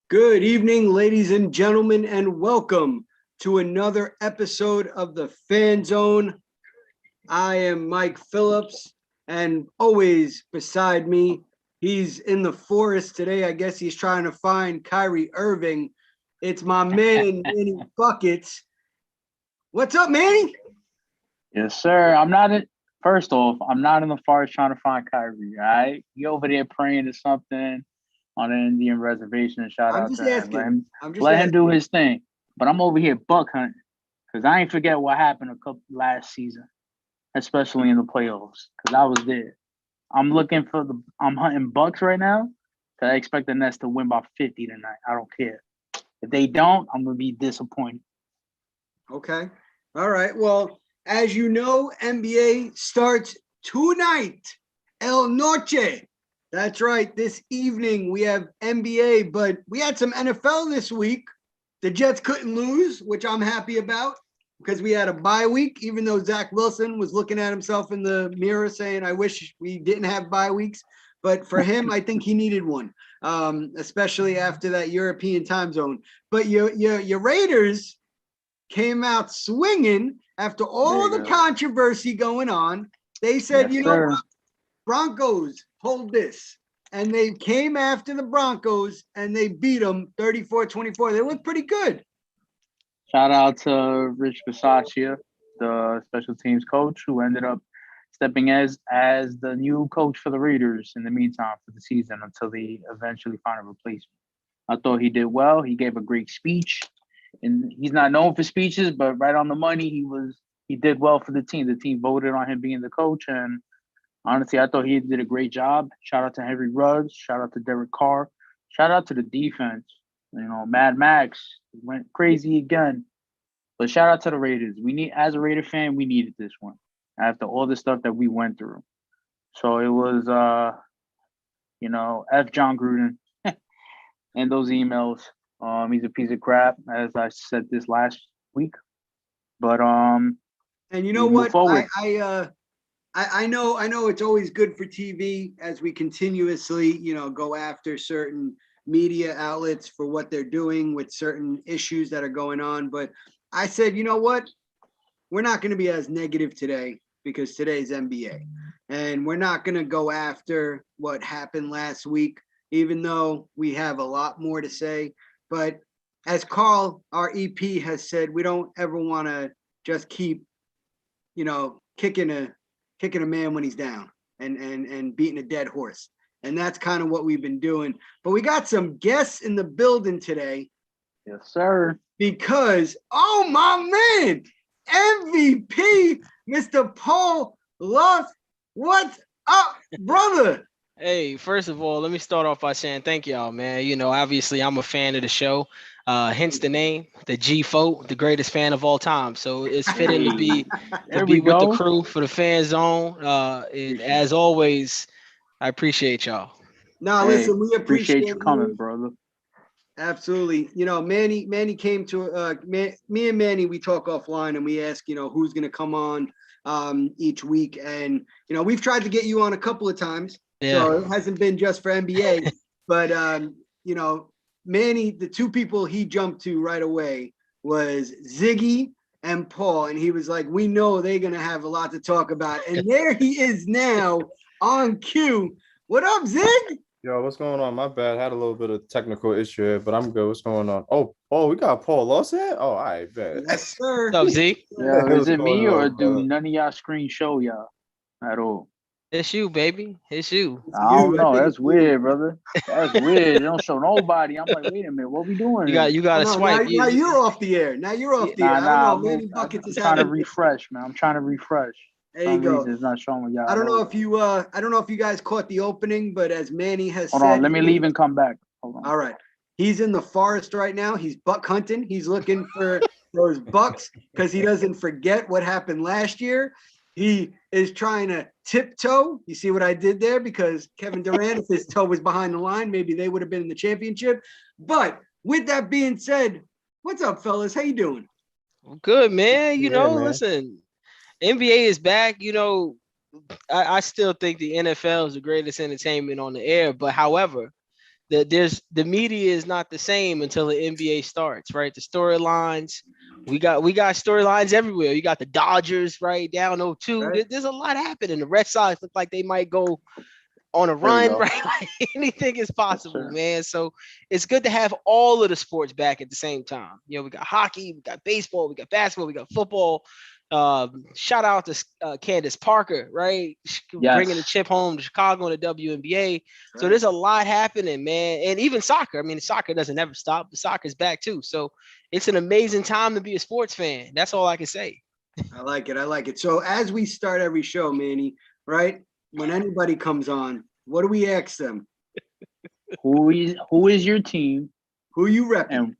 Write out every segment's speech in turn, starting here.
Good evening, ladies and gentlemen, and welcome to another episode of the Fan Zone. I am Mike Phillips, and always beside me, he's in the forest today. I guess he's trying to find Kyrie Irving. It's my man, Manny Buckets. What's up, Manny? Yes, sir. First off, I'm not in the forest trying to find Kyrie, all right? You over there praying to something on an Indian reservation. Shout I'm out just to him. asking. I'm just Let him do asking. his thing. But I'm over here buck hunting because I ain't forget what happened last season, especially in the playoffs, because I was there. I'm hunting bucks right now because I expect the Nets to win by 50 tonight. I don't care. If they don't, I'm going to be disappointed. Okay. All right. Well, as you know, NBA starts tonight. El Noche. That's right. This evening we have NBA, but we had some NFL this week. The Jets couldn't lose, which I'm happy about because we had a bye week, even though Zach Wilson was looking at himself in the mirror saying, I wish we didn't have bye weeks. But for him, I think he needed one, especially after that European time zone. But your Raiders came out swinging after all the controversy going on. They said, Yes, sir. what? Broncos, hold this. And they came after the Broncos and they beat them 34-24. They looked pretty good. Shout out to Rich Bisaccia, the special teams coach, who ended up stepping as the new coach for the Raiders in the meantime for the season until they eventually find a replacement. I thought he did well. He gave a great speech. And he's not known for speeches, but right on the money, he did well for the team. The team voted on him being the coach, and honestly, I thought he did a great job. Shout out to Henry Ruggs. Shout out to Derek Carr. Shout out to the defense. Mad Max went crazy again. But shout out to the Raiders. As a Raider fan, we needed this one after all the stuff that we went through. So it was, F. John Gruden and those emails. He's a piece of crap, as I said this last week. But and you know what? I know it's always good for TV as we continuously, go after certain media outlets for what they're doing with certain issues that are going on. But I said, you know what? We're not going to be as negative today because today's NBA. And we're not going to go after what happened last week, even though we have a lot more to say. But as Carl, our EP, has said, we don't ever want to just keep, kicking a man when he's down and beating a dead horse. And that's kind of what we've been doing. But we got some guests in the building today. Yes, sir. Because, oh my man, MVP, Mr. Paul Lost. What's up, brother? Hey, first of all, let me start off by saying thank y'all, man. Obviously I'm a fan of the show. Hence the name, the G4, the greatest fan of all time. So it's fitting to be with the crew for the Fan Zone. And as always, I appreciate y'all. Listen, we appreciate you coming, brother. Absolutely. Manny came to me and Manny, we talk offline and we ask, who's going to come on each week. And, we've tried to get you on a couple of times. Yeah. So it hasn't been just for NBA, but, Manny, the two people he jumped to right away was Ziggy and Paul. And he was like, we know they're going to have a lot to talk about. And there he is now on cue. What up, Zig? Yo, what's going on? My bad. Had a little bit of technical issue here, but I'm good. What's going on? Oh, we got Paul Lawson. Oh, all right, bet. Yes, sir. What's up, Z? Yeah, is it me or do none of y'all screen show y'all at all? It's you, baby. It's you. I don't know. That's weird, brother. That's weird. They don't show nobody. I'm like, wait a minute, what we doing? You got to swipe. Now you're off the air. I don't know. Manny Buckets is trying to refresh, man. I'm trying to refresh. There you go. It's not showing y'all. I don't know if you guys caught the opening, but as Manny has said, hold on, let me leave and come back. Hold on. All right. He's in the forest right now. He's buck hunting. He's looking for those bucks because he doesn't forget what happened last year. He is trying to tiptoe. You see what I did there? Because Kevin Durant, if his toe was behind the line, maybe they would have been in the championship. But with that being said, what's up, fellas? How you doing? Good, man. Listen, NBA is back. I still think the NFL is the greatest entertainment on the air. But however, the media is not the same until the NBA starts, right? The storylines, we got storylines everywhere. You got the Dodgers right down 0-2. Right. There's a lot happening. The Red Sox look like they might go on a run, right? Like anything is possible, man. So it's good to have all of the sports back at the same time. You know, we got hockey, we got baseball, we got basketball, we got football. Shout out to Candace Parker, right? Bringing the chip home to Chicago in the WNBA. Right. So there's a lot happening, man. And even soccer. I mean, soccer doesn't ever stop. The soccer's back too. So it's an amazing time to be a sports fan. That's all I can say. I like it. So as we start every show, Manny, right? When anybody comes on, what do we ask them? Who is your team? Who you rep? And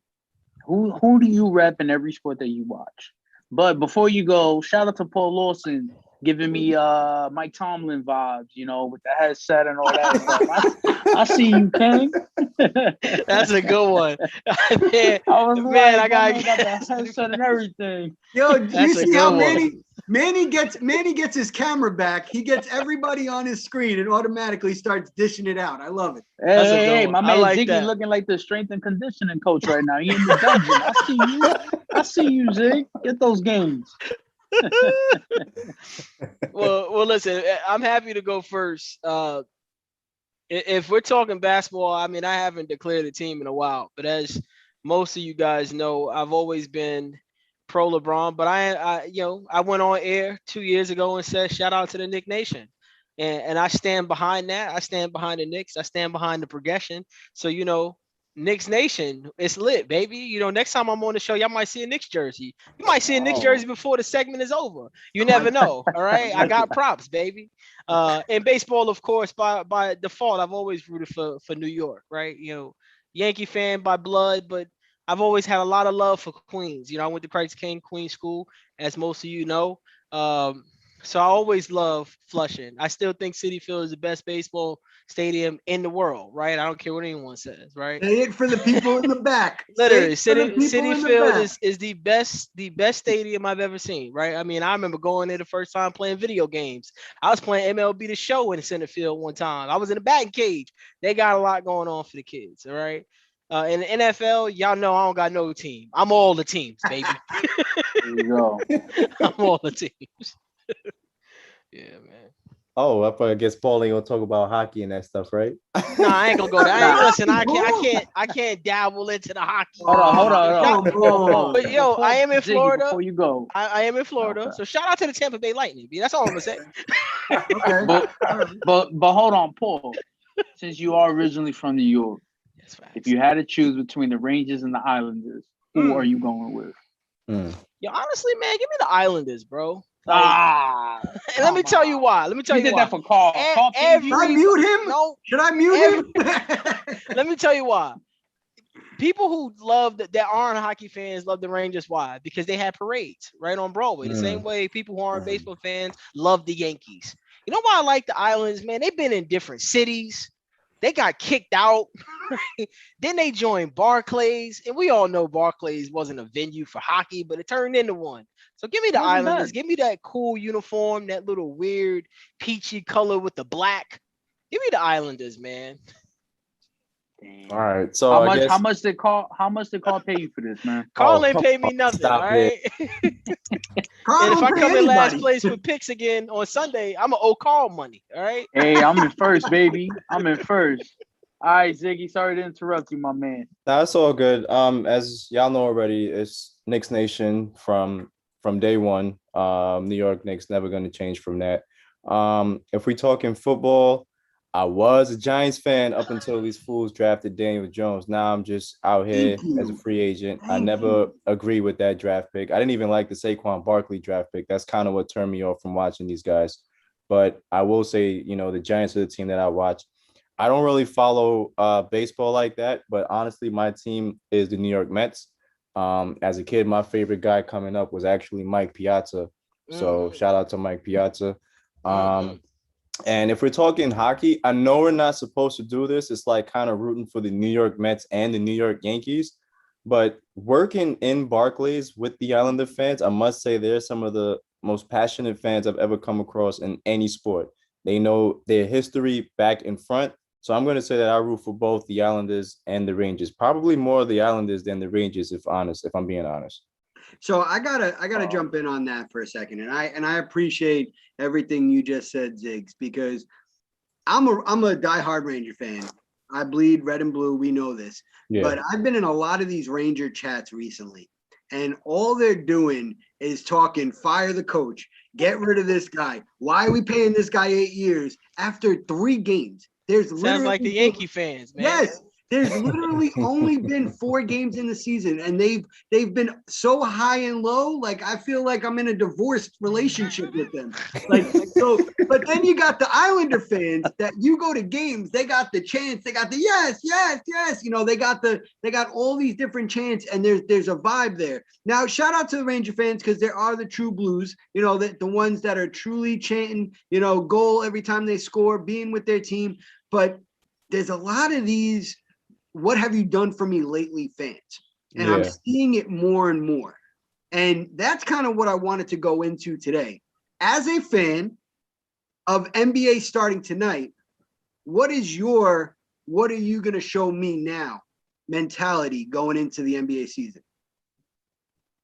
who do you rep in every sport that you watch? But before you go, shout out to Paul Lawson giving me Mike Tomlin vibes, you know, with the headset and all that stuff. I see you, King. That's a good one. Man, I got the headset and everything. Yo, you see how Manny gets his camera back. He gets everybody on his screen and automatically starts dishing it out. I love it. Hey, my man like Ziggy looking like the strength and conditioning coach right now. He in the dungeon. I see you, Zig. Get those games. well, listen, I'm happy to go first. If we're talking basketball, I mean, I haven't declared a team in a while, but as most of you guys know, I've always been pro LeBron. But I went on air 2 years ago and said, shout out to the Knick Nation. And I stand behind that. I stand behind the Knicks. I stand behind the progression. So, you know, Knicks Nation, it's lit, baby. You know, next time I'm on the show, y'all might see a Knicks jersey. You might see a Knicks jersey before the segment is over. You never know. All right. I got props, baby. In baseball, of course, by default, I've always rooted for New York, right? You know, Yankee fan by blood, but I've always had a lot of love for Queens. You know, I went to Christ King Queens School, as most of you know. So I always love Flushing. I still think Citi Field is the best baseball stadium in the world, right? I don't care what anyone says, right? Say it for the people in the back. Literally, Citi Field is the best stadium I've ever seen, right? I mean, I remember going there the first time playing video games. I was playing MLB The Show in center field one time. I was in the batting cage. They got a lot going on for the kids, all right? In the NFL, y'all know I don't got no team. I'm all the teams, baby. There you go. I'm all the teams. Yeah, man. Oh, I guess Paul ain't gonna talk about hockey and that stuff, right? No, I ain't gonna go there. Listen, I can't dabble into the hockey. Hold on. But yo, I am in Florida. Before you go, I am in Florida. Okay. So shout out to the Tampa Bay Lightning. That's all I'm gonna say. Okay. But hold on, Paul. Since you are originally from New York, if you had to choose between the Rangers and the Islanders, who are you going with? Yo, honestly, man, give me the Islanders, bro. And let me tell you why. Let me tell you why. Did that for Carl. Should I mute him? No. Should I mute him? Let me tell you why. People who love that aren't hockey fans love the Rangers. Why? Because they had parades right on Broadway. The same way people who aren't baseball fans love the Yankees. You know why I like the Islanders, man? They've been in different cities. They got kicked out. Then they joined Barclays. And we all know Barclays wasn't a venue for hockey, but it turned into one. So give me the Islanders. Give me that cool uniform, that little weird peachy color with the black. Give me the Islanders, man. Damn. All right. So how much did Carl pay you for this, man? Carl ain't paid me nothing. All right. And if I come in last place with picks again on Sunday, I'm gonna owe Carl money. All right. Hey, I'm in first, baby. I'm in first. All right, Ziggy. Sorry to interrupt you, my man. That's all good. As y'all know already, it's Knicks Nation from day one. New York Knicks, never gonna change from that. If we talking football, I was a Giants fan up until these fools drafted Daniel Jones. Now I'm just out here as a free agent. I never agree with that draft pick. I didn't even like the Saquon Barkley draft pick. That's kind of what turned me off from watching these guys. But I will say, you know, the Giants are the team that I watch. I don't really follow baseball like that, but honestly, my team is the New York Mets. As a kid, my favorite guy coming up was actually Mike Piazza. So shout out to Mike Piazza. And if we're talking hockey, I know we're not supposed to do this. It's like kind of rooting for the New York Mets and the New York Yankees. But working in Barclays with the Islander fans, I must say they're some of the most passionate fans I've ever come across in any sport. They know their history back and front. So I'm going to say that I root for both the Islanders and the Rangers. Probably more the Islanders than the Rangers, if I'm being honest. So I gotta jump in on that for a second, and I appreciate everything you just said, Ziggs, because I'm a diehard Ranger fan. I bleed red and blue. We know this, but I've been in a lot of these Ranger chats recently, and all they're doing is talking, fire the coach, get rid of this guy. Why are we paying this guy 8 years after 3 games? There's sounds like the Yankee fans, man. Yes. There's literally only been 4 games in the season, and they've been so high and low. Like, I feel like I'm in a divorced relationship with them. Like, so, but then you got the Islander fans that you go to games, they got the chants, they got the yes, yes, yes. You know, they got all these different chants, and there's a vibe there. Now, shout out to the Ranger fans, because there are the true blues, you know, the ones that are truly chanting, you know, goal every time they score, being with their team. But there's a lot of these what have you done for me lately fans, and I'm seeing it more and more, and that's kind of what I wanted to go into today. As a fan of NBA starting tonight, what are you going to show me now mentality going into the NBA season?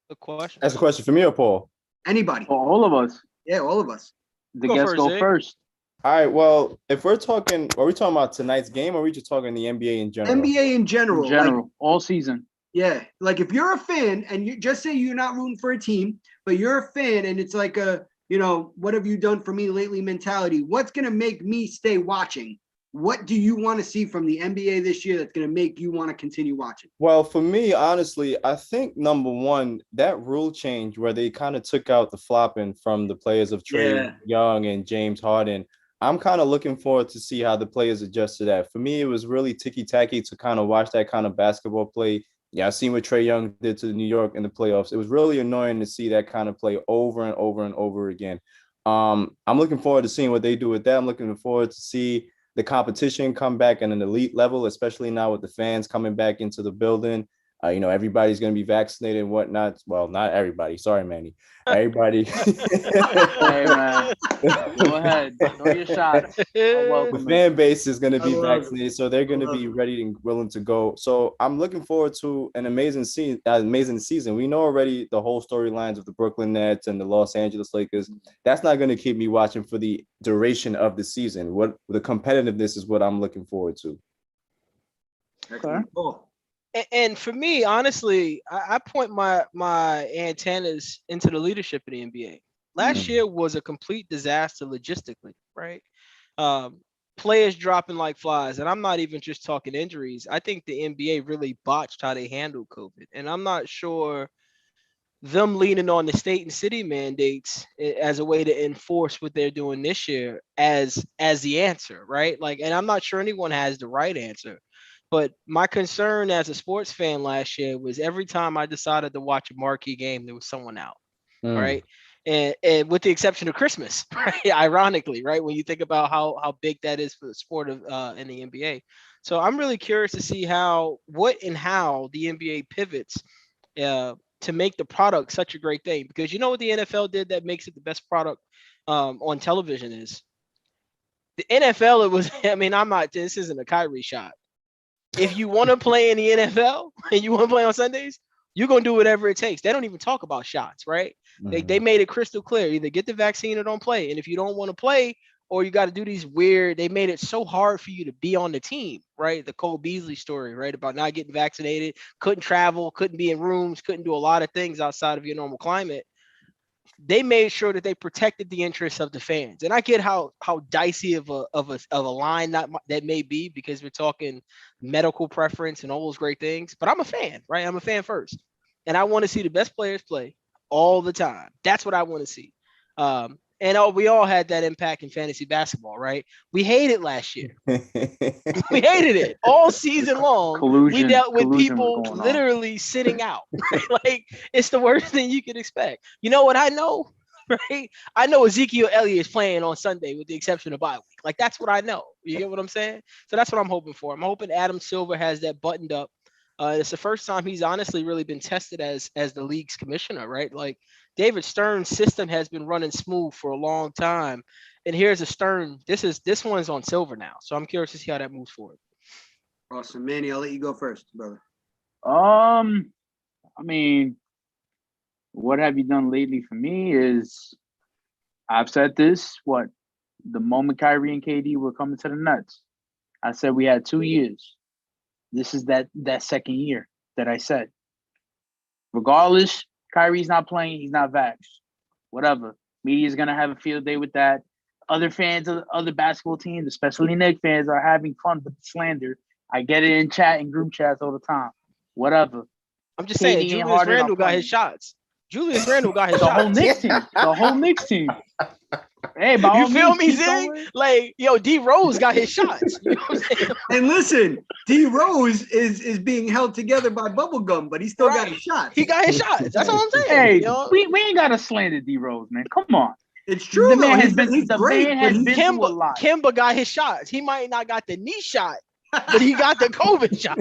The question. That's a question for me or Paul? Anybody. For all of us. Yeah, all of us. The guests go first. All right. Well, if we're talking, are we talking about tonight's game, or are we just talking the NBA in general? NBA in general. In general, like, all season. Yeah. Like, if you're a fan and you just say you're not rooting for a team, but you're a fan and it's like a, you know, what have you done for me lately mentality? What's going to make me stay watching? What do you want to see from the NBA this year that's going to make you want to continue watching? Well, for me, honestly, I think number one, that rule change where they kind of took out the flopping from the players of Trae Young and James Harden. I'm kind of looking forward to see how the players adjust to that. For me, it was really ticky-tacky to kind of watch that kind of basketball play. Yeah, I've seen what Trae Young did to New York in the playoffs. It was really annoying to see that kind of play over and over and over again. I'm looking forward to seeing what they do with that. I'm looking forward to see the competition come back at an elite level, especially now with the fans coming back into the building. You know, everybody's going to be vaccinated and whatnot. Well, not everybody. Sorry, Manny. Everybody. Hey, man. Go ahead. Throw your shot. The fan base is going to be vaccinated, so they're going to be ready and willing to go. So I'm looking forward to an amazing season. We know already the whole storylines of the Brooklyn Nets and the Los Angeles Lakers. That's not going to keep me watching for the duration of the season. What the competitiveness is what I'm looking forward to. Okay. Cool. And for me, honestly, I point my antennas into the leadership of the NBA. Last year was a complete disaster logistically, right? Players dropping like flies. And I'm not even just talking injuries. I think the NBA really botched how they handled COVID. And I'm not sure them leaning on the state and city mandates as a way to enforce what they're doing this year as the answer, right? Like, and I'm not sure anyone has the right answer. But my concern as a sports fan last year was every time I decided to watch a marquee game, there was someone out, right? And with the exception of Christmas, right? Ironically, right? When you think about how big that is for the sport of in the NBA. So I'm really curious to see how the NBA pivots to make the product such a great thing. Because you know what the NFL did that makes it the best product on television is? The NFL, it was, I mean, this isn't a Kyrie shot. If you want to play in the NFL and you want to play on Sundays, you're going to do whatever it takes. They don't even talk about shots, right? They made it crystal clear. Either get the vaccine or don't play. And if you don't want to play, or you got to do these weird, they made it so hard for you to be on the team, right? The Cole Beasley story, right? About not getting vaccinated, couldn't travel, couldn't be in rooms, couldn't do a lot of things outside of your normal climate. They made sure that they protected the interests of the fans. And I get how dicey of a line that may be, because we're talking medical preference and all those great things. But I'm a fan, right? I'm a fan first. And I want to see the best players play all the time. That's what I want to see. And we all had that impact in fantasy basketball, right? We hated last year. We hated it all season long. We dealt with people literally sitting out. Right? Like, it's the worst thing you could expect. You know what I know, right? I know Ezekiel Elliott is playing on Sunday with the exception of bye week. Like, that's what I know. You get what I'm saying? So that's what I'm hoping for. I'm hoping Adam Silver has that buttoned up. It's the first time he's honestly really been tested as the league's commissioner, right? Like, David Stern's system has been running smooth for a long time. And here's a Stern. This one's on silver now, so I'm curious to see how that moves forward. Awesome, Manny. I'll let you go first, brother. I mean, what have you done lately for me is I've said this. The moment Kyrie and KD were coming to the Nets, I said we had 2 years. This is that second year that I said. Regardless, Kyrie's not playing. He's not vaxxed. Whatever. Media's gonna have a field day with that. Other fans of other basketball teams, especially Knicks fans, are having fun with the slander. I get it in chat and group chats all the time. Whatever. I'm just saying, Julius Randle got his shots. Julius Randle got his the shots. Whole Knicks team. The whole Knicks team. Hey, you feel me, Zig? Like, yo, D Rose got his shots. You know what I'm saying? And listen, D Rose is being held together by bubble gum, but he still got his shots. He got his shots. That's all I'm saying. Hey, you know? we ain't gotta slander D Rose, man. Come on. It's true. The man though. has been he's the great, man has been through a lot. Kimba got his shots. He might not got the knee shot, but he got the COVID shot.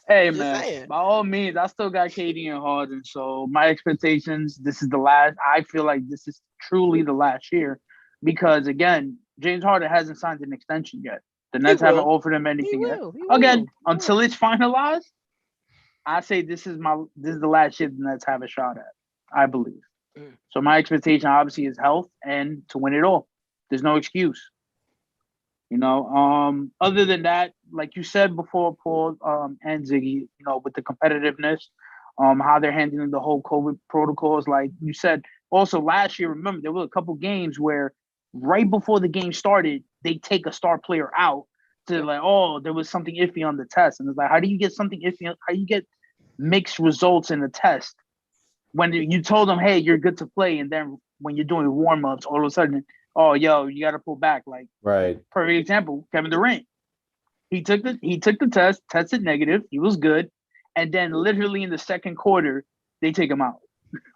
Hey, man, by all means, I still got KD and Harden. So my expectations, this is the last. I feel like this is truly the last year because, again, James Harden hasn't signed an extension yet. The Nets haven't offered him anything yet. Again, until it's finalized, I say this is the last year the Nets have a shot at, I believe. So my expectation, obviously, is health and to win it all. There's no excuse. You know, other than that, like you said before, Paul and Ziggy, you know, with the competitiveness, how they're handling the whole COVID protocols, like you said. Also, last year, remember, there were a couple games where right before the game started, they take a star player out to like, oh, there was something iffy on the test. And it's like, how do you get something iffy? How do you get mixed results in the test when you told them, hey, you're good to play, and then when you're doing warm-ups, all of a sudden, oh, yo, you got to pull back. Like, right. Perfect example, Kevin Durant. He took the test, tested negative. He was good, and then literally in the second quarter, they take him out.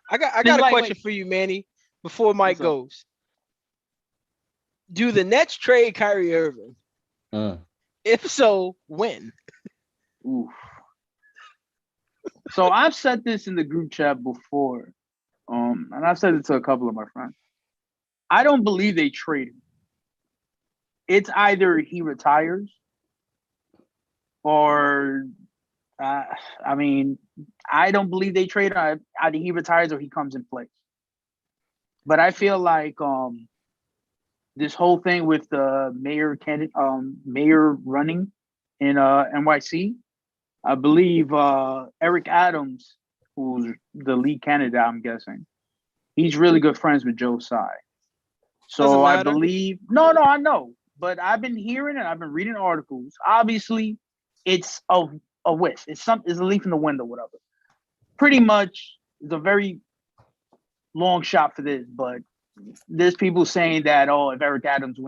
I got a question for you, Manny. Before Mike goes, do the Nets trade Kyrie Irving? If so, when? Oof. So I've said this in the group chat before, and I've said it to a couple of my friends. I don't believe they trade him. It's either he retires or, I mean, I don't believe they trade him. Either he retires or he comes in place. But I feel like this whole thing with the mayor running in NYC, I believe Eric Adams, who's the lead candidate, I'm guessing, he's really good friends with Joe Tsai. So I believe I know, but I've been hearing and I've been reading articles. Obviously, it's a whiff. It's a leaf in the wind or whatever. Pretty much, it's a very long shot for this, but there's people saying that if Eric Adams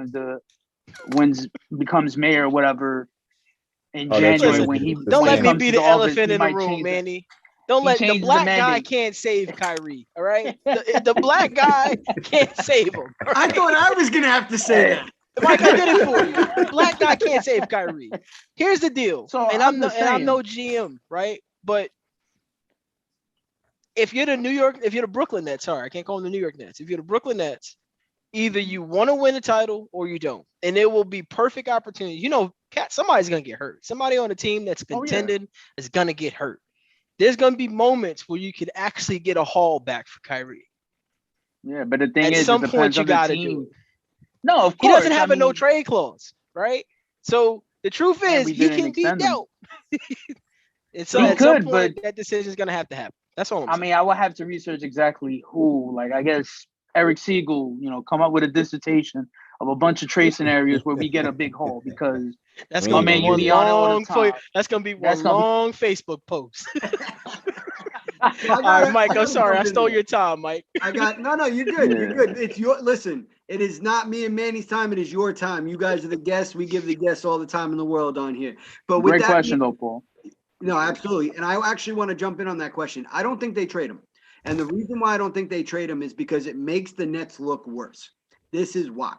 becomes mayor or whatever in January when he don't let me be the office, elephant in the room, Manny. Don't let the black guy can't save Kyrie. All right, the black guy can't save him. Right? I thought I was gonna have to say that. Mike, I did it for you. The black guy can't save Kyrie. Here's the deal. So I'm no GM, right? But if you're the Brooklyn Nets, sorry, I can't call them the New York Nets. If you're the Brooklyn Nets, either you want to win the title or you don't, and there will be perfect opportunity. You know, somebody's gonna get hurt. Somebody on the team that's contending is gonna get hurt. There's gonna be moments where you could actually get a haul back for Kyrie. Yeah, but the thing is, at some point you got to do it. No, of course. He doesn't have a no trade clause, right? So the truth is, he can be dealt. And so at some point, that decision is gonna have to happen. That's all. I mean, I would have to research exactly who. Like, I guess Eric Siegel, come up with a dissertation of a bunch of trade scenarios where we get a big haul because that's gonna be one long. That's gonna be one long Facebook post. All right, Mike. I'm sorry, I stole your time, Mike. No. You're good. You're good. It's listen. It is not me and Manny's time. It is your time. You guys are the guests. We give the guests all the time in the world on here. But with great question, though, Paul. No, absolutely. And I actually want to jump in on that question. I don't think they trade him. And the reason why I don't think they trade him is because it makes the Nets look worse. This is why.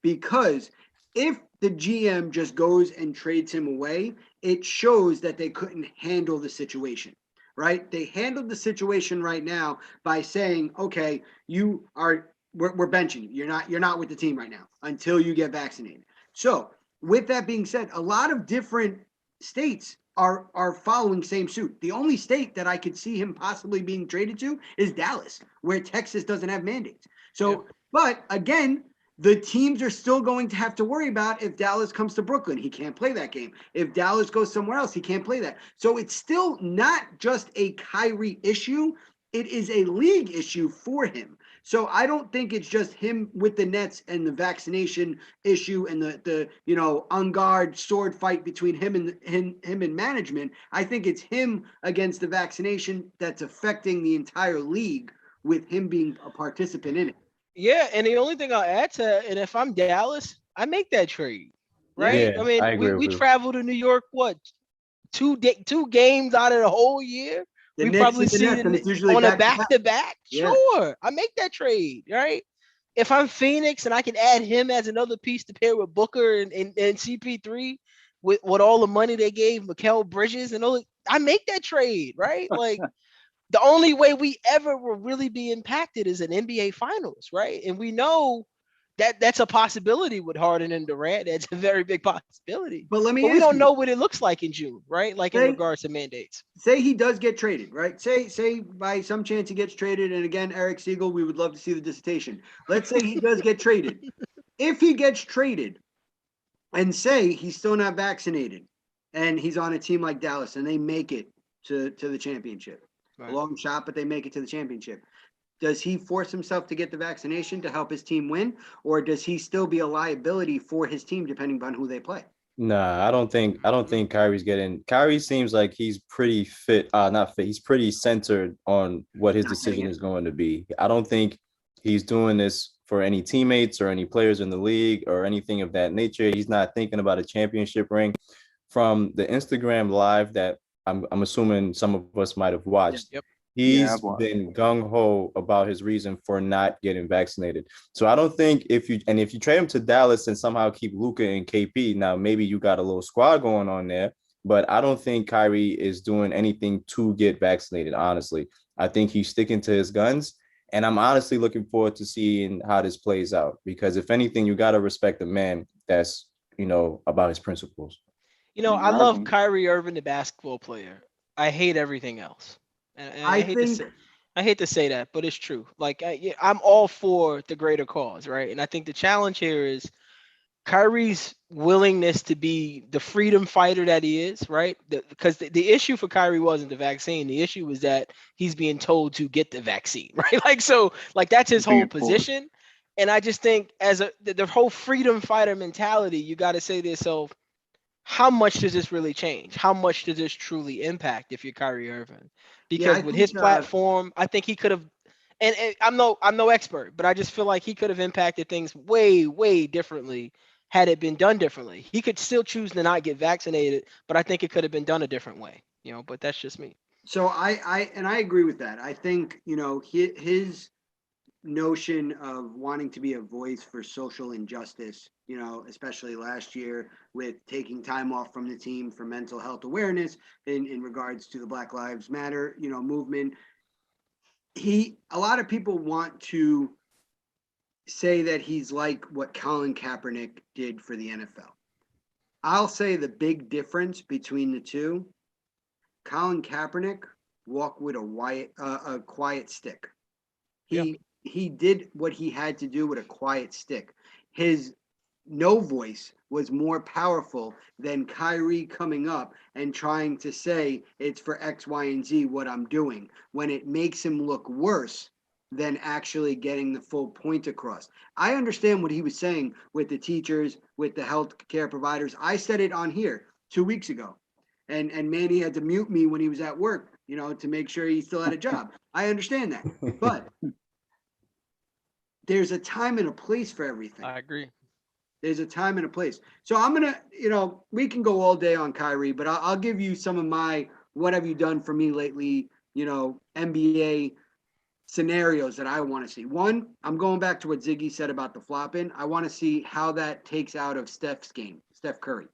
Because if the GM just goes and trades him away, it shows that they couldn't handle the situation, right? They handled the situation right now by saying, okay, you are we're benching you. You're not with the team right now until you get vaccinated. So with that being said, a lot of different states are following same suit. The only state that I could see him possibly being traded to is Dallas, where Texas doesn't have mandates. So, but again, the teams are still going to have to worry about if Dallas comes to Brooklyn, he can't play that game. If Dallas goes somewhere else, he can't play that. So it's still not just a Kyrie issue. It is a league issue for him. So I don't think it's just him with the Nets and the vaccination issue and the on guard sword fight between him and management. I think it's him against the vaccination that's affecting the entire league with him being a participant in it. Yeah, and the only thing I'll add to that, and if I'm Dallas, I make that trade, right? Yeah, I mean, I agree we with you. travel to New York, what, two games out of the whole year? The We Knicks probably and the see Nets, and it's usually on a back-to-back. back-to-back. Yeah. Sure, I make that trade, right? If I'm Phoenix and I can add him as another piece to pair with Booker and CP3 with all the money they gave Mikal Bridges and all, I make that trade, right? Like, the only way we ever will really be impacted is an NBA Finals, right? And we know that that's a possibility with Harden and Durant. That's a very big possibility. But let me we ask don't you, know what it looks like in June, right? Like in regards to mandates. say he does get traded, right? Say by some chance he gets traded, and again, Eric Siegel, we would love to see the dissertation. Let's say he does get traded. If he gets traded, and say he's still not vaccinated, and he's on a team like Dallas, and they make it to the championship, a long shot, but they make it to the championship. Does he force himself to get the vaccination to help his team win, or does he still be a liability for his team depending upon who they play? Nah, I don't think Kyrie's getting. Kyrie seems like he's pretty fit. Not fit. He's pretty centered on what his decision is going to be. I don't think he's doing this for any teammates or any players in the league or anything of that nature. He's not thinking about a championship ring. From the Instagram live that I'm assuming some of us might have watched. Yep. He's been gung-ho about his reason for not getting vaccinated. So I don't think if you trade him to Dallas and somehow keep Luka and KP, now maybe you got a little squad going on there, but I don't think Kyrie is doing anything to get vaccinated, honestly. I think he's sticking to his guns, and I'm honestly looking forward to seeing how this plays out, because if anything, you got to respect a man that's, about his principles. I love Kyrie Irving, the basketball player. I hate everything else. And I hate to say that, but it's true. Like, I'm all for the greater cause, right? And I think the challenge here is Kyrie's willingness to be the freedom fighter that he is, right? Because the issue for Kyrie wasn't the vaccine. The issue was that he's being told to get the vaccine, right? Like that's his whole position. And I just think as the whole freedom fighter mentality, you got to say to yourself, how much does this really change? How much does this truly impact if you're Kyrie Irving? Because with his platform, I think he could have, and I'm no expert, but I just feel like he could have impacted things way, way differently had it been done differently. He could still choose to not get vaccinated, but I think it could have been done a different way, but that's just me. So I agree with that. I think, his notion of wanting to be a voice for social injustice, especially last year with taking time off from the team for mental health awareness in regards to the Black Lives Matter, movement. A lot of people want to say that he's like what Colin Kaepernick did for the NFL. I'll say the big difference between the two, Colin Kaepernick walked with a quiet stick. He did what he had to do with a quiet stick. His no voice was more powerful than Kyrie coming up and trying to say it's for X, Y, and Z what I'm doing, when it makes him look worse than actually getting the full point across. I understand what he was saying with the teachers, with the health care providers. I said it on here 2 weeks ago. And Manny had to mute me when he was at work, to make sure he still had a job. I understand that. But there's a time and a place for everything. I agree. There's a time and a place. So I'm going to, we can go all day on Kyrie, but I'll give you some of my, what have you done for me lately, NBA scenarios that I want to see. One, I'm going back to what Ziggy said about the flopping. I want to see how that takes out of Steph's game, Steph Curry.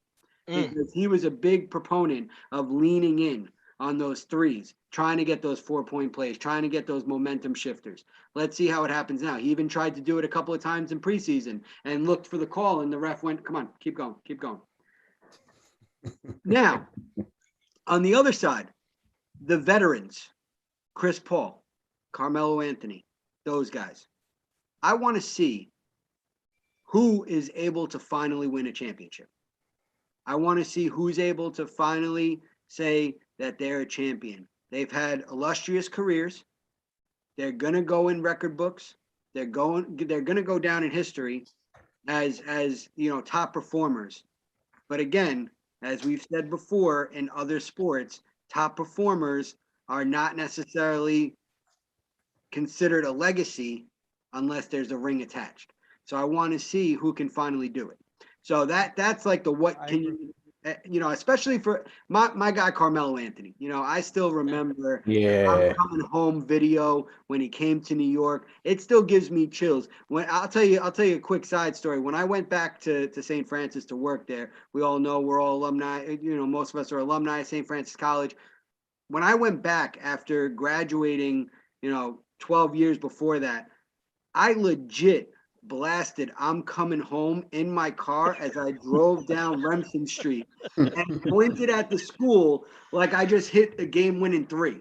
Because he was a big proponent of leaning in. on those threes, trying to get those 4-point plays, trying to get those momentum shifters. Let's see how it happens now. He even tried to do it a couple of times in preseason and looked for the call, and the ref went, come on, keep going, keep going. Now, on the other side, the veterans, Chris Paul, Carmelo Anthony, those guys. I want to see who is able to finally win a championship. I want to see who's able to finally say that they're a champion. They've had illustrious careers. They're going to go in record books. They're going to go down in history as top performers. But again, as we've said before in other sports, top performers are not necessarily considered a legacy unless there's a ring attached. So I want to see who can finally do it. So that's like the what can you, especially for my guy Carmelo Anthony. I still remember I'm coming home video when he came to New York. It still gives me chills. I'll tell you a quick side story. When I went back to St. Francis to work there, we all know we're all alumni. Most of us are alumni of St. Francis College. When I went back after graduating, 12 years before that, I legit blasted I'm Coming Home in my car as I drove down Remsen Street and pointed at the school like I just hit a game-winning 3.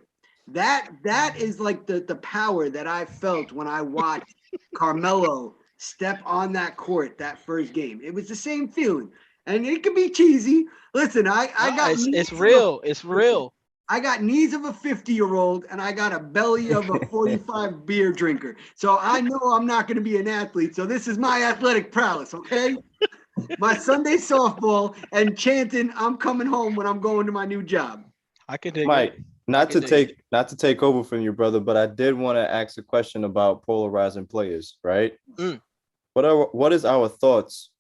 That is like the power that I felt when I watched Carmelo step on that court that first game. It was the same feeling. And it can be cheesy. Listen, it's real. It's real. I got knees of a 50-year-old and I got a belly of a 45 beer drinker. So I know I'm not going to be an athlete. So this is my athletic prowess, okay? My Sunday softball and chanting I'm coming home when I'm going to my new job. I could dig Mike, not to take over from your brother, but I did want to ask a question about polarizing players, right? What is our thoughts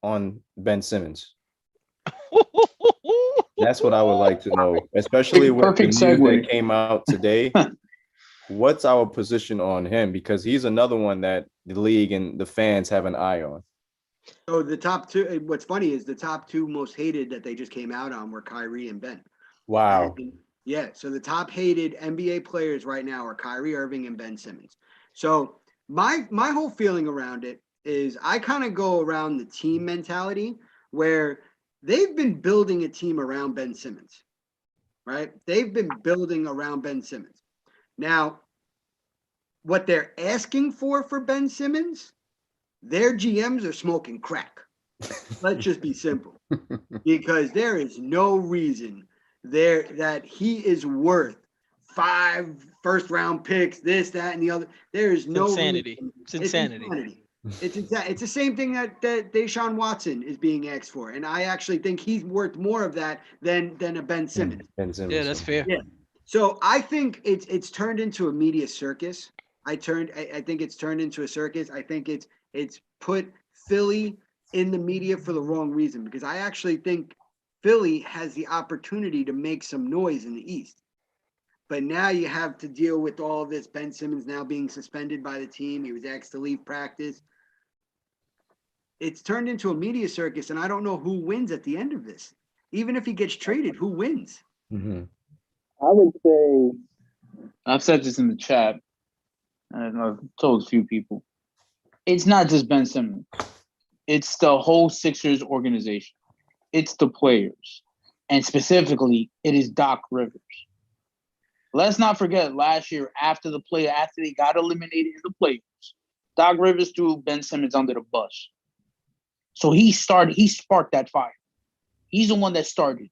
on Ben Simmons? That's what I would like to know, especially with the news that came out today. What's our position on him? Because he's another one that the league and the fans have an eye on. So the top two, what's funny is the top two most hated that they just came out on were Kyrie and Ben. Wow. So the top hated NBA players right now are Kyrie Irving and Ben Simmons. So my whole feeling around it is I kind of go around the team mentality where they've been building a team around Ben Simmons, right? They've been building around Ben Simmons. Now, what they're asking for Ben Simmons, their GMs are smoking crack. Let's just be simple. Because there is no reason that he is worth 5 first-round picks, this, that, and the other. There is no insanity. Reason. It's insanity. It's the same thing that Deshaun Watson is being asked for, and I actually think he's worth more of that than a Ben Simmons. Yeah, that's fair. Yeah. So I think it's turned into a media circus. I think it's turned into a circus. I think it's put Philly in the media for the wrong reason, because I actually think Philly has the opportunity to make some noise in the East. But now you have to deal with all of this. Ben Simmons now being suspended by the team. He was asked to leave practice. It's turned into a media circus, and I don't know who wins at the end of this. Even if he gets traded, who wins? Mm-hmm. I would say, I've said this in the chat, and I've told a few people, it's not just Ben Simmons. It's the whole Sixers organization. It's the players. And specifically, it is Doc Rivers. Let's not forget last year after they got eliminated in the playoffs, Doc Rivers threw Ben Simmons under the bus. So he sparked that fire. He's the one that started.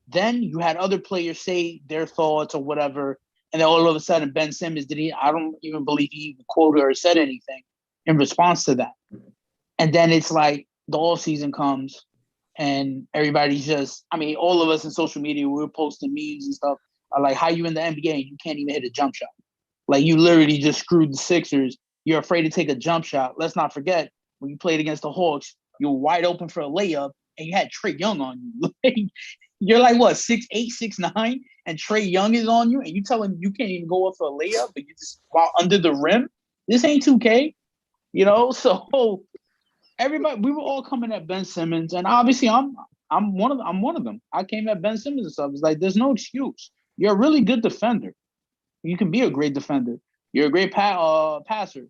Then you had other players say their thoughts or whatever, and then all of a sudden Ben Simmons I don't even believe he even quoted or said anything in response to that. And then it's like the off season comes and everybody's all of us in social media, we're posting memes and stuff, are like, how you in the NBA and you can't even hit a jump shot? Like, you literally just screwed the Sixers. You're afraid to take a jump shot. Let's not forget, when you played against the Hawks, you were wide open for a layup and you had Trae Young on you. You're like, what, 6'8", 6'9", and Trae Young is on you, and you tell him you can't even go up for a layup, but you just while under the rim? This ain't 2K, So everybody, we were all coming at Ben Simmons, and obviously I'm I'm one of them. I came at Ben Simmons and stuff. It's like there's no excuse. You're a really good defender. You can be a great defender. You're a great passer.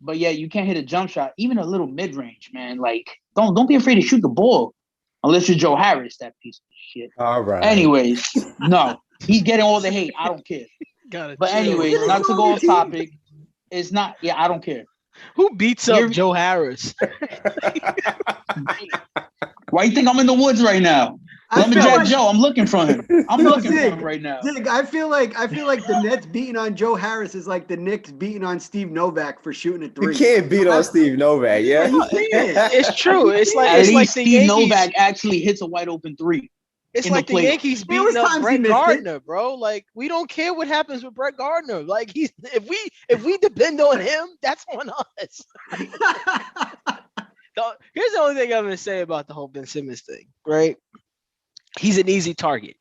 But yeah, you can't hit a jump shot, even a little mid-range, man. Like, don't be afraid to shoot the ball. Unless you're Joe Harris, that piece of shit. All right. Anyways, no. He's getting all the hate. I don't care. But anyways, not to go off topic. It's not, I don't care. Who beats up Joe Harris? Why you think I'm in the woods right now? Lumberjack Joe, I'm looking for him. I'm looking for him right now. Zig, I feel like the Nets beating on Joe Harris is like the Knicks beating on Steve Novak for shooting a three. You can't beat on Steve Novak, yeah? It's true. It's like the Steve Yankees. Novak actually hits a wide open three. It's like the Yankees beating up Brett Gardner, bro. Like, we don't care what happens with Brett Gardner. Like, if we depend on him, that's on us. Here's the only thing I'm gonna say about the whole Ben Simmons thing, right? He's an easy target.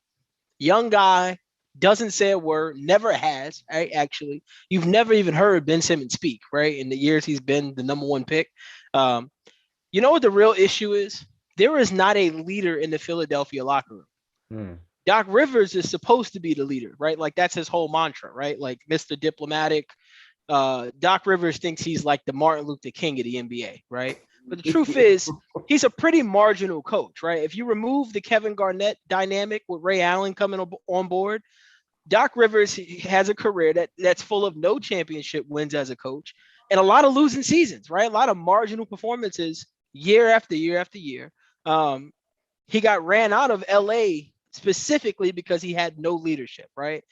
Young guy, doesn't say a word, never has, right? Actually, you've never even heard Ben Simmons speak, right? In the years he's been the number one pick. You know what the real issue is? There is not a leader in the Philadelphia locker room. Doc Rivers is supposed to be the leader, right? Like, that's his whole mantra, right? Like, Mr. Diplomatic. Doc Rivers thinks he's like the Martin Luther King of the NBA, right? But the truth is, he's a pretty marginal coach, right? If you remove the Kevin Garnett dynamic with Ray Allen coming on board, Doc Rivers has a career that's full of no championship wins as a coach and a lot of losing seasons, right? A lot of marginal performances year after year after year. He got ran out of LA specifically because he had no leadership, right?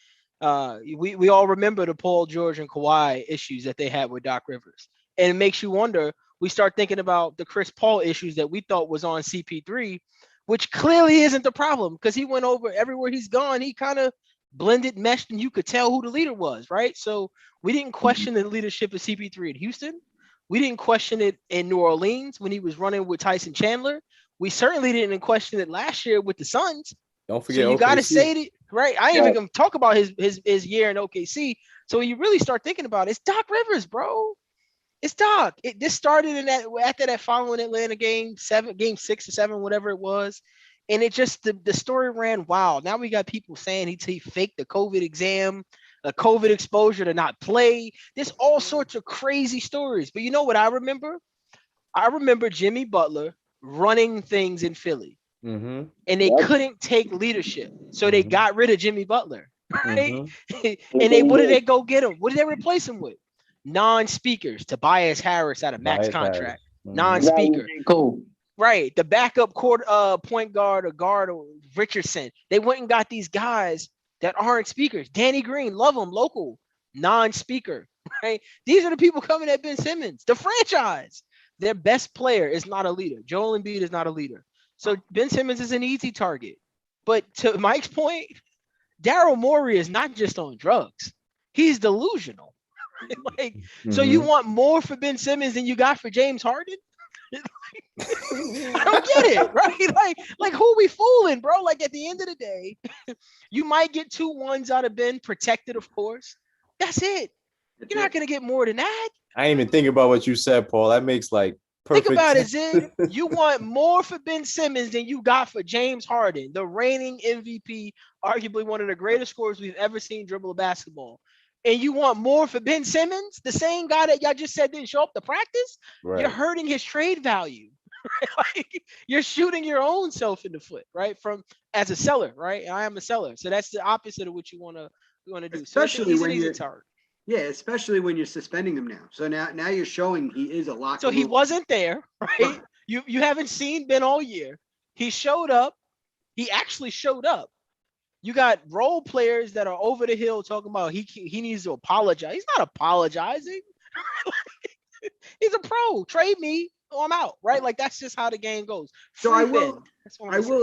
We all remember the Paul George and Kawhi issues that they had with Doc Rivers. And it makes you wonder, we start thinking about the Chris Paul issues that we thought was on CP3, which clearly isn't the problem because he went over everywhere he's gone. He kind of blended, meshed, and you could tell who the leader was, right? So we didn't question the leadership of CP3 in Houston. We didn't question it in New Orleans when he was running with Tyson Chandler. We certainly didn't question it last year with the Suns. Don't forget, so you got to say that, right? I ain't even gonna talk about his year in OKC. So when you really start thinking about it, it's Doc Rivers, bro. It's Doc. This started in after that following Atlanta game 6 or 7, whatever it was, and it just the story ran wild. Now we got people saying he faked the COVID exam, a COVID exposure to not play. There's all sorts of crazy stories. But you know what I remember? I remember Jimmy Butler running things in Philly. And they couldn't take leadership. So they got rid of Jimmy Butler. Right? And what did they go get him? What did they replace him with? Non-speakers. Tobias Harris out of max contract. Non-speaker. Cool. Right. The backup point guard or Richardson. They went and got these guys that aren't speakers. Danny Green, love him, local, non-speaker. Right. These are the people coming at Ben Simmons, the franchise. Their best player is not a leader. Joel Embiid is not a leader. So Ben Simmons is an easy target. But to Mike's point, Daryl Morey is not just on drugs. He's delusional. So you want more for Ben Simmons than you got for James Harden? I don't get it, right? Like who are we fooling, bro? Like at the end of the day, you might get 2 1s out of Ben, protected, of course. That's it. You're not gonna get more than that. I ain't even think about what you said, Paul. That makes like perfect. Think about it, Zig. You want more for Ben Simmons than you got for James Harden, the reigning MVP, arguably one of the greatest scorers we've ever seen dribble a basketball. And you want more for Ben Simmons, the same guy that y'all just said didn't show up to practice? Right. You're hurting his trade value. Right? Like, you're shooting your own self in the foot, right? As a seller, right? I am a seller. So that's the opposite of what you want to do. Especially when you're especially when you're suspending him now. So now you're showing he is a lock. So he wasn't there, right? You haven't seen Ben all year. He showed up. He actually showed up. You got role players that are over the hill talking about he needs to apologize. He's not apologizing. He's a pro. Trade me or I'm out, right? Like that's just how the game goes. So I will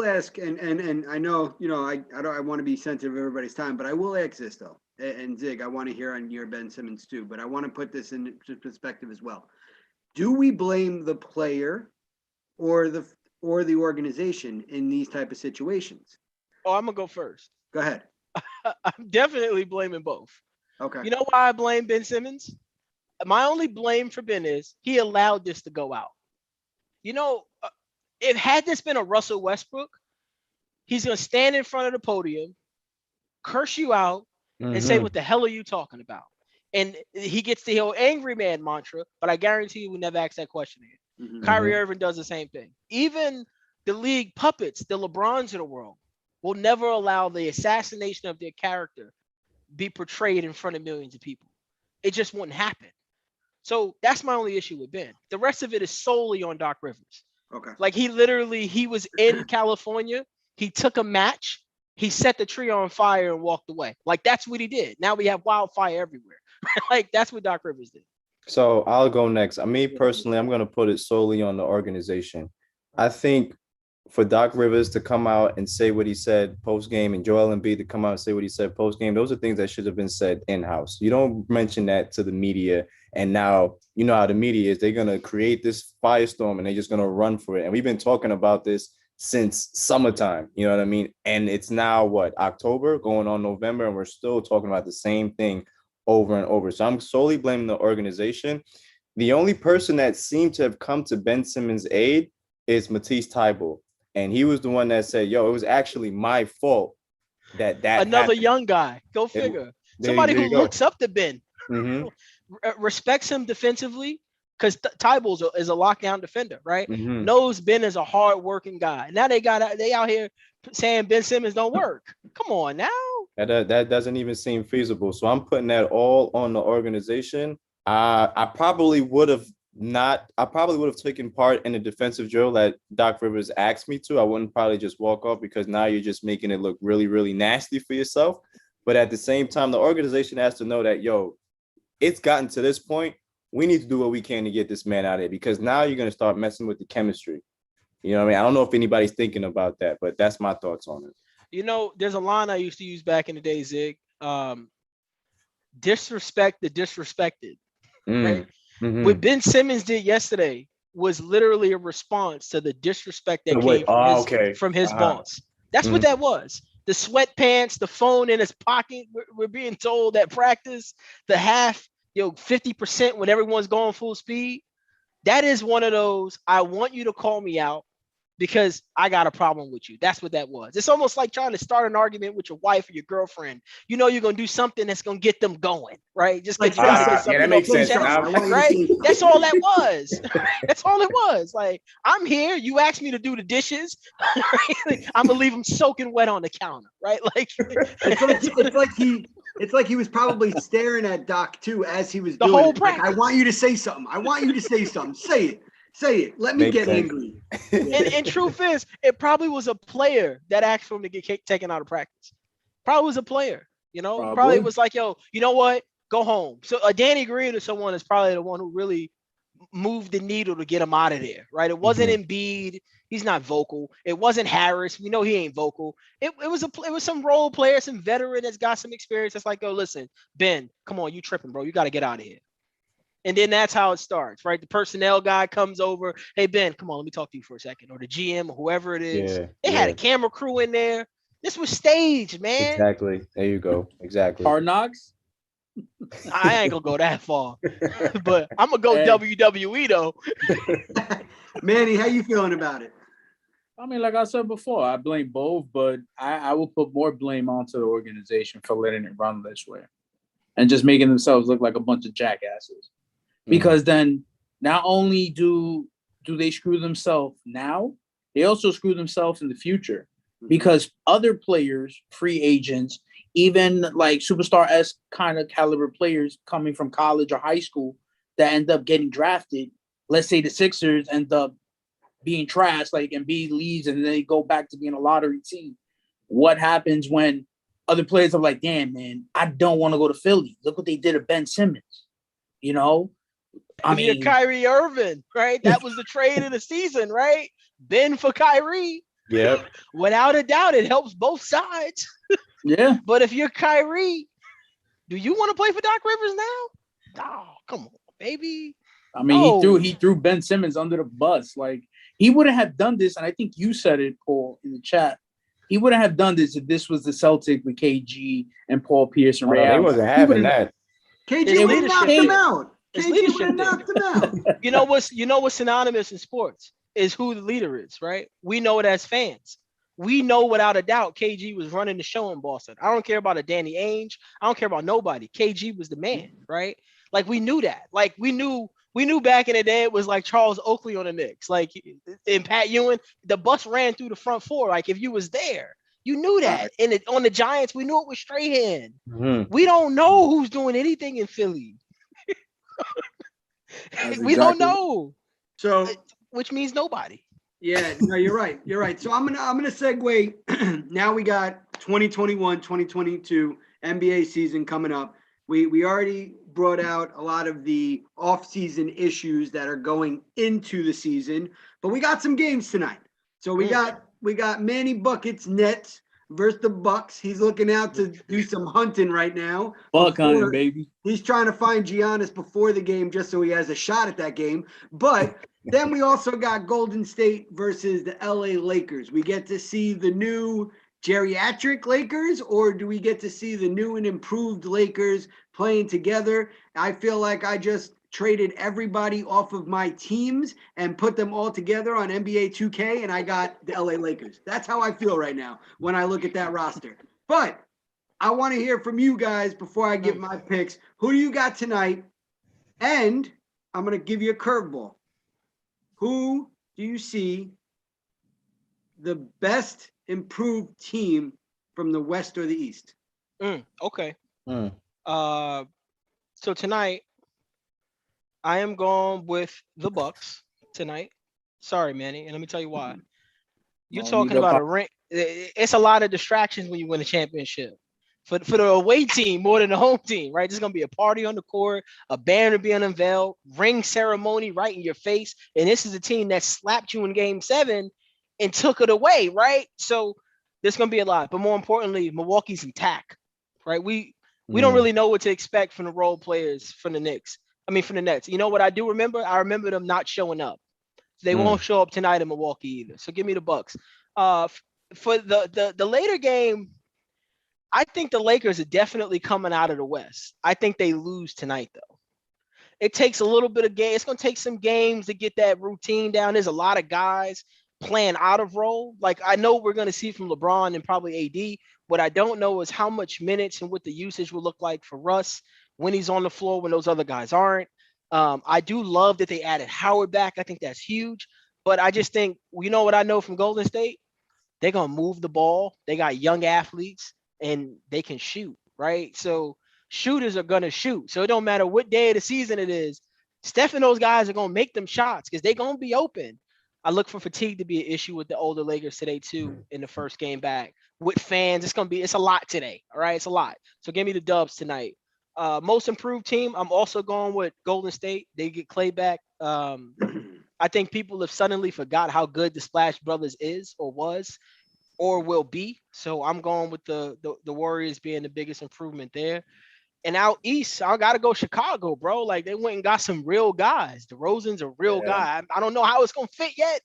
ask, and I know, I want to be sensitive of everybody's time, but I will ask this though. And Zig, I want to hear on your Ben Simmons too, but I want to put this into perspective as well. Do we blame the player or the organization in these type of situations? Oh, I'm gonna go first. Go ahead. I'm definitely blaming both. Okay. You know why I blame Ben Simmons? My only blame for Ben is he allowed this to go out. if had this been a Russell Westbrook, he's gonna stand in front of the podium, curse you out, and say, "What the hell are you talking about?" And he gets the whole angry man mantra, but I guarantee you, we never ask that question again. Kyrie Irving does the same thing. Even the league puppets, the LeBrons of the world, will never allow the assassination of their character be portrayed in front of millions of people. It just wouldn't happen. So that's my only issue with Ben. The rest of it is solely on Doc Rivers. Okay. Like he was in California. He took a match. He set the tree on fire and walked away. Like that's what he did. Now we have wildfire everywhere. Like that's what Doc Rivers did. So I'll go next. Me personally, I'm going to put it solely on the organization. I think for Doc Rivers to come out and say what he said post-game and Joel Embiid to come out and say what he said post-game, those are things that should have been said in-house. You don't mention that to the media. And now, you know how the media is. They're going to create this firestorm and they're just going to run for it. And we've been talking about this since summertime, you know what I mean? And it's now, October, going on November, and we're still talking about the same thing over and over. So I'm solely blaming the organization. The only person that seemed to have come to Ben Simmons' aid is Matisse Thybulle. And he was the one that said, yo, it was actually my fault that another happened. Young guy. Go figure. Somebody who looks up to Ben, respects him defensively, because Thybulle is a lockdown defender, right? Knows Ben is a hard-working guy. Now they out here saying Ben Simmons don't work. Come on now. That doesn't even seem feasible. So I'm putting that all on the organization. I probably would have taken part in the defensive drill that Doc Rivers asked me to. I wouldn't probably just walk off, because now you're just making it look really, really nasty for yourself. But at the same time, the organization has to know that, yo, it's gotten to this point. We need to do what we can to get this man out of here, because now you're going to start messing with the chemistry. You know what I mean? I don't know if anybody's thinking about that, but that's my thoughts on it. You know, there's a line I used to use back in the day, Zig. Disrespect the disrespected. Right? What Ben Simmons did yesterday was literally a response to the disrespect that came from his boss. That's what that was. The sweatpants, the phone in his pocket. We're being told at practice, the half, 50% when everyone's going full speed. That is one of those, I want you to call me out because I got a problem with you. That's what that was. It's almost like trying to start an argument with your wife or your girlfriend. You know you're going to do something that's going to get them going, right? Just like you got to say something. Yeah, that makes sense. Right? That's all that was. That's all it was. Like, I'm here. You asked me to do the dishes. Right? I'm going to leave them soaking wet on the counter, right? Like, it's like he was probably staring at Doc too as he was the doing whole it. practice. Like, I want you to say something. I want you to say something. Say it. Say it. Let me get angry. And truth is, it probably was a player that asked for him to get taken out of practice. Probably was a player, Probably was like, yo, you know what? Go home. So Danny Green or someone is probably the one who really moved the needle to get him out of there, right? It wasn't Embiid. He's not vocal. It wasn't Harris. We know he ain't vocal. It was some role player, some veteran that's got some experience. That's like, yo, listen, Ben, come on, you tripping, bro. You got to get out of here. And then that's how it starts, right? The personnel guy comes over. Hey, Ben, come on, let me talk to you for a second. Or the GM or whoever it is. They had a camera crew in there. This was staged, man. Exactly. There you go. Exactly. Hard Knocks? I ain't going to go that far. But I'm going to go WWE, though. Manny, how you feeling about it? I mean, like I said before, I blame both, but I will put more blame onto the organization for letting it run this way and just making themselves look like a bunch of jackasses. Because then not only do they screw themselves now, they also screw themselves in the future. Because other players, free agents, even like superstar-esque kind of caliber players coming from college or high school that end up getting drafted, let's say the Sixers end up being trashed, like Embiid leaves and then they go back to being a lottery team. What happens when other players are like, damn, man, I don't want to go to Philly. Look what they did to Ben Simmons. I mean, Kyrie Irving, right? That was the trade of the season, right? Ben for Kyrie. Yeah. Without a doubt, it helps both sides. Yeah. But if you're Kyrie, do you want to play for Doc Rivers now? Oh, come on, baby. I mean, he threw Ben Simmons under the bus. Like, he wouldn't have done this, and I think you said it, Paul, in the chat. He wouldn't have done this if this was the Celtics with KG and Paul Pierce and Ray Allen. He wasn't having that. KG would have knocked him out. KG would have knocked him out. You know what's synonymous in sports? is who the leader is, right? We know it as fans. We know without a doubt KG was running the show in Boston. I don't care about a Danny Ainge. I don't care about nobody. KG was the man, right? Like we knew that. Like we knew back in the day it was like Charles Oakley on the Knicks. Like in Pat Ewing, the bus ran through the front four. Like if you was there, you knew that. And on the Giants, we knew it was Strahan. We don't know who's doing anything in Philly. We don't know. So, which means nobody. Yeah, no, you're right. You're right. So I'm gonna segue. Now we got 2021, 2022 NBA season coming up. We already brought out a lot of the off-season issues that are going into the season, but we got some games tonight. So we got Manny Buckets Nets versus the Bucks. He's looking out to do some hunting right now. Buck hunting, baby. He's trying to find Giannis before the game just so he has a shot at that game. But then we also got Golden State versus the LA Lakers. We get to see the new geriatric Lakers, or do we get to see the new and improved Lakers playing together? I feel like I just traded everybody off of my teams and put them all together on NBA 2K, and I got the LA Lakers. That's how I feel right now when I look at that roster. But I want to hear from you guys before I give my picks. Who do you got tonight? And I'm going to give you a curveball. Who do you see the best improved team from the West or the East? Okay. So tonight, I am going with the Bucks tonight. Sorry, Manny, and let me tell you why. You're talking about a ring. It's a lot of distractions when you win a championship. For the away team more than the home team, right? There's gonna be a party on the court, a banner being unveiled, ring ceremony right in your face, and this is a team that slapped you in Game 7 and took it away, right? So there's gonna be a lot, but more importantly, Milwaukee's intact, right? We don't really know what to expect from the role players from the Knicks. I mean, from the Nets. You know what I do remember? I remember them not showing up. They won't show up tonight in Milwaukee either. So give me the Bucks. For the later game. I think the Lakers are definitely coming out of the West. I think they lose tonight, though. It takes a little bit of game. It's going to take some games to get that routine down. There's a lot of guys playing out of role. Like, I know we're going to see from LeBron and probably AD. What I don't know is how much minutes and what the usage will look like for Russ when he's on the floor when those other guys aren't. I do love that they added Howard back. I think that's huge. But I just think, you know what I know from Golden State? They're going to move the ball. They got young athletes. And they can shoot, right? So shooters are going to shoot. So it don't matter what day of the season it is. Steph and those guys are going to make them shots because they're going to be open. I look for fatigue to be an issue with the older Lakers today, too, in the first game back. With fans, it's a lot today, all right? It's a lot. So give me the Dubs tonight. Most improved team, I'm also going with Golden State. They get Clay back. I think people have suddenly forgot how good the Splash Brothers is or was. Or will be. So I'm going with the Warriors being the biggest improvement there. And out east, I got to go Chicago, bro. Like they went and got some real guys. DeRozan's a real guy. I don't know how it's going to fit yet.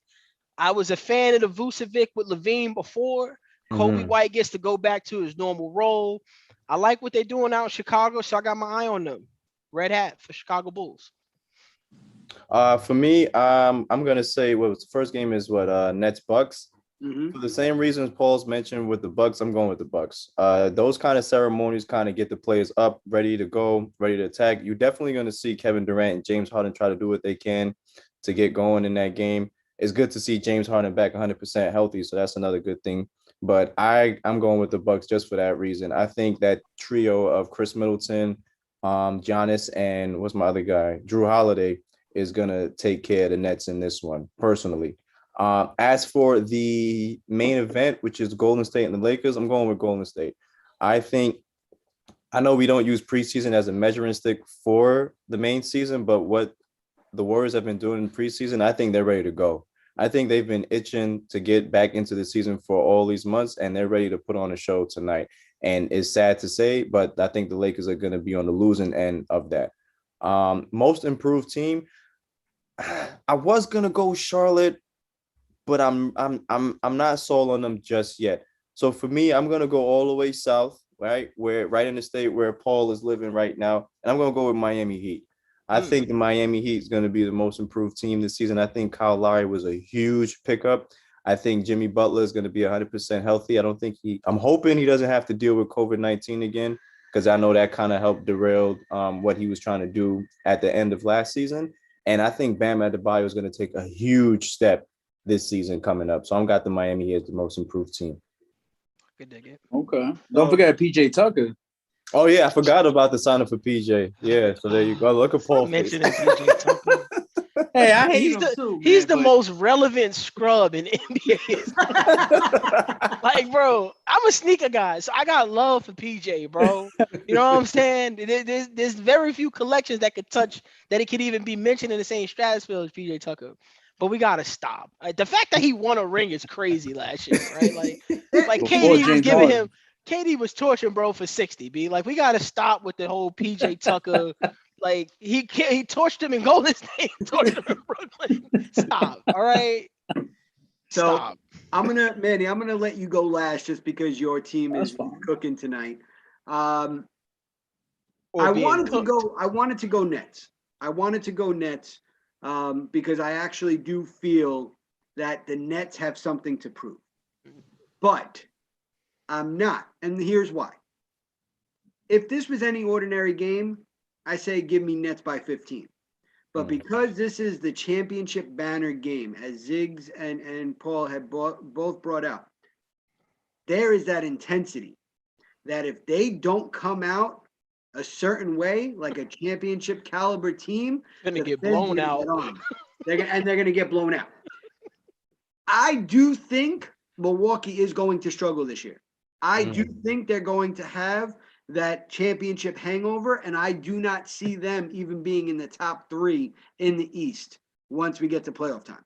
I was a fan of the Vucevic with Levine before. Kobe White gets to go back to his normal role. I like what they're doing out in Chicago, so I got my eye on them. Red hat for Chicago Bulls. For me, I'm going to say the first game is Nets Bucks. For the same reasons Paul's mentioned with the Bucks, I'm going with the Bucks. Those kind of ceremonies kind of get the players up, ready to go, ready to attack. You're definitely going to see Kevin Durant and James Harden try to do what they can to get going in that game. It's good to see James Harden back 100% healthy, so that's another good thing. But I'm going with the Bucks just for that reason. I think that trio of Chris Middleton, Giannis, and what's my other guy, Drew Holiday, is going to take care of the Nets in this one, personally. As for the main event, which is Golden State and the Lakers, I'm going with Golden State. I know we don't use preseason as a measuring stick for the main season, but what the Warriors have been doing in preseason, I think they're ready to go. I think they've been itching to get back into the season for all these months, and they're ready to put on a show tonight. And it's sad to say, but I think the Lakers are going to be on the losing end of that. Most improved team, I was going to go Charlotte, but I'm not sold on them just yet. So for me, I'm gonna go all the way south, right in the state where Paul is living right now, and I'm gonna go with Miami Heat. I think the Miami Heat is going to be the most improved team this season. I think Kyle Lowry was a huge pickup. I think Jimmy Butler is going to be 100% healthy. I'm hoping he doesn't have to deal with COVID-19 again, because I know that kind of helped derail what he was trying to do at the end of last season. And I think Bam Adebayo is going to take a huge step this season coming up. So I've got the Miami Heat as the most improved team. Good dig it. Okay. Don't forget PJ Tucker. Oh, yeah. I forgot about the sign up for PJ. Yeah. So there you go. Look at Paul. Mentioning PJ Tucker. Hey, I hate him too. He's the most relevant scrub in NBA. Like, bro, I'm a sneaker guy, so I got love for PJ, bro. You know what I'm saying? There's very few collections that could touch that it could even be mentioned in the same stratosphere as PJ Tucker. But we gotta stop. The fact that he won a ring is crazy last year, right? Like KD was giving him. KD was torching bro for 60. B like we gotta stop with the whole PJ Tucker. Like he torched him in Golden State, torched him in Brooklyn. Stop. All right. So Stop. I'm gonna let you go last just because your team is cooking tonight. I wanted to go Nets. I wanted to go Nets because I actually do feel that the Nets have something to prove. But I'm not. And here's why. If this was any ordinary game, I say give me Nets by 15. But because this is the championship banner game, as Ziggs and Paul have both brought out, there is that intensity that if they don't come out a certain way, like a championship caliber team, they're going to get blown out. They're going to get blown out. I do think Milwaukee is going to struggle this year. I do think they're going to have that championship hangover, and I do not see them even being in the top 3 in the East once we get to playoff time.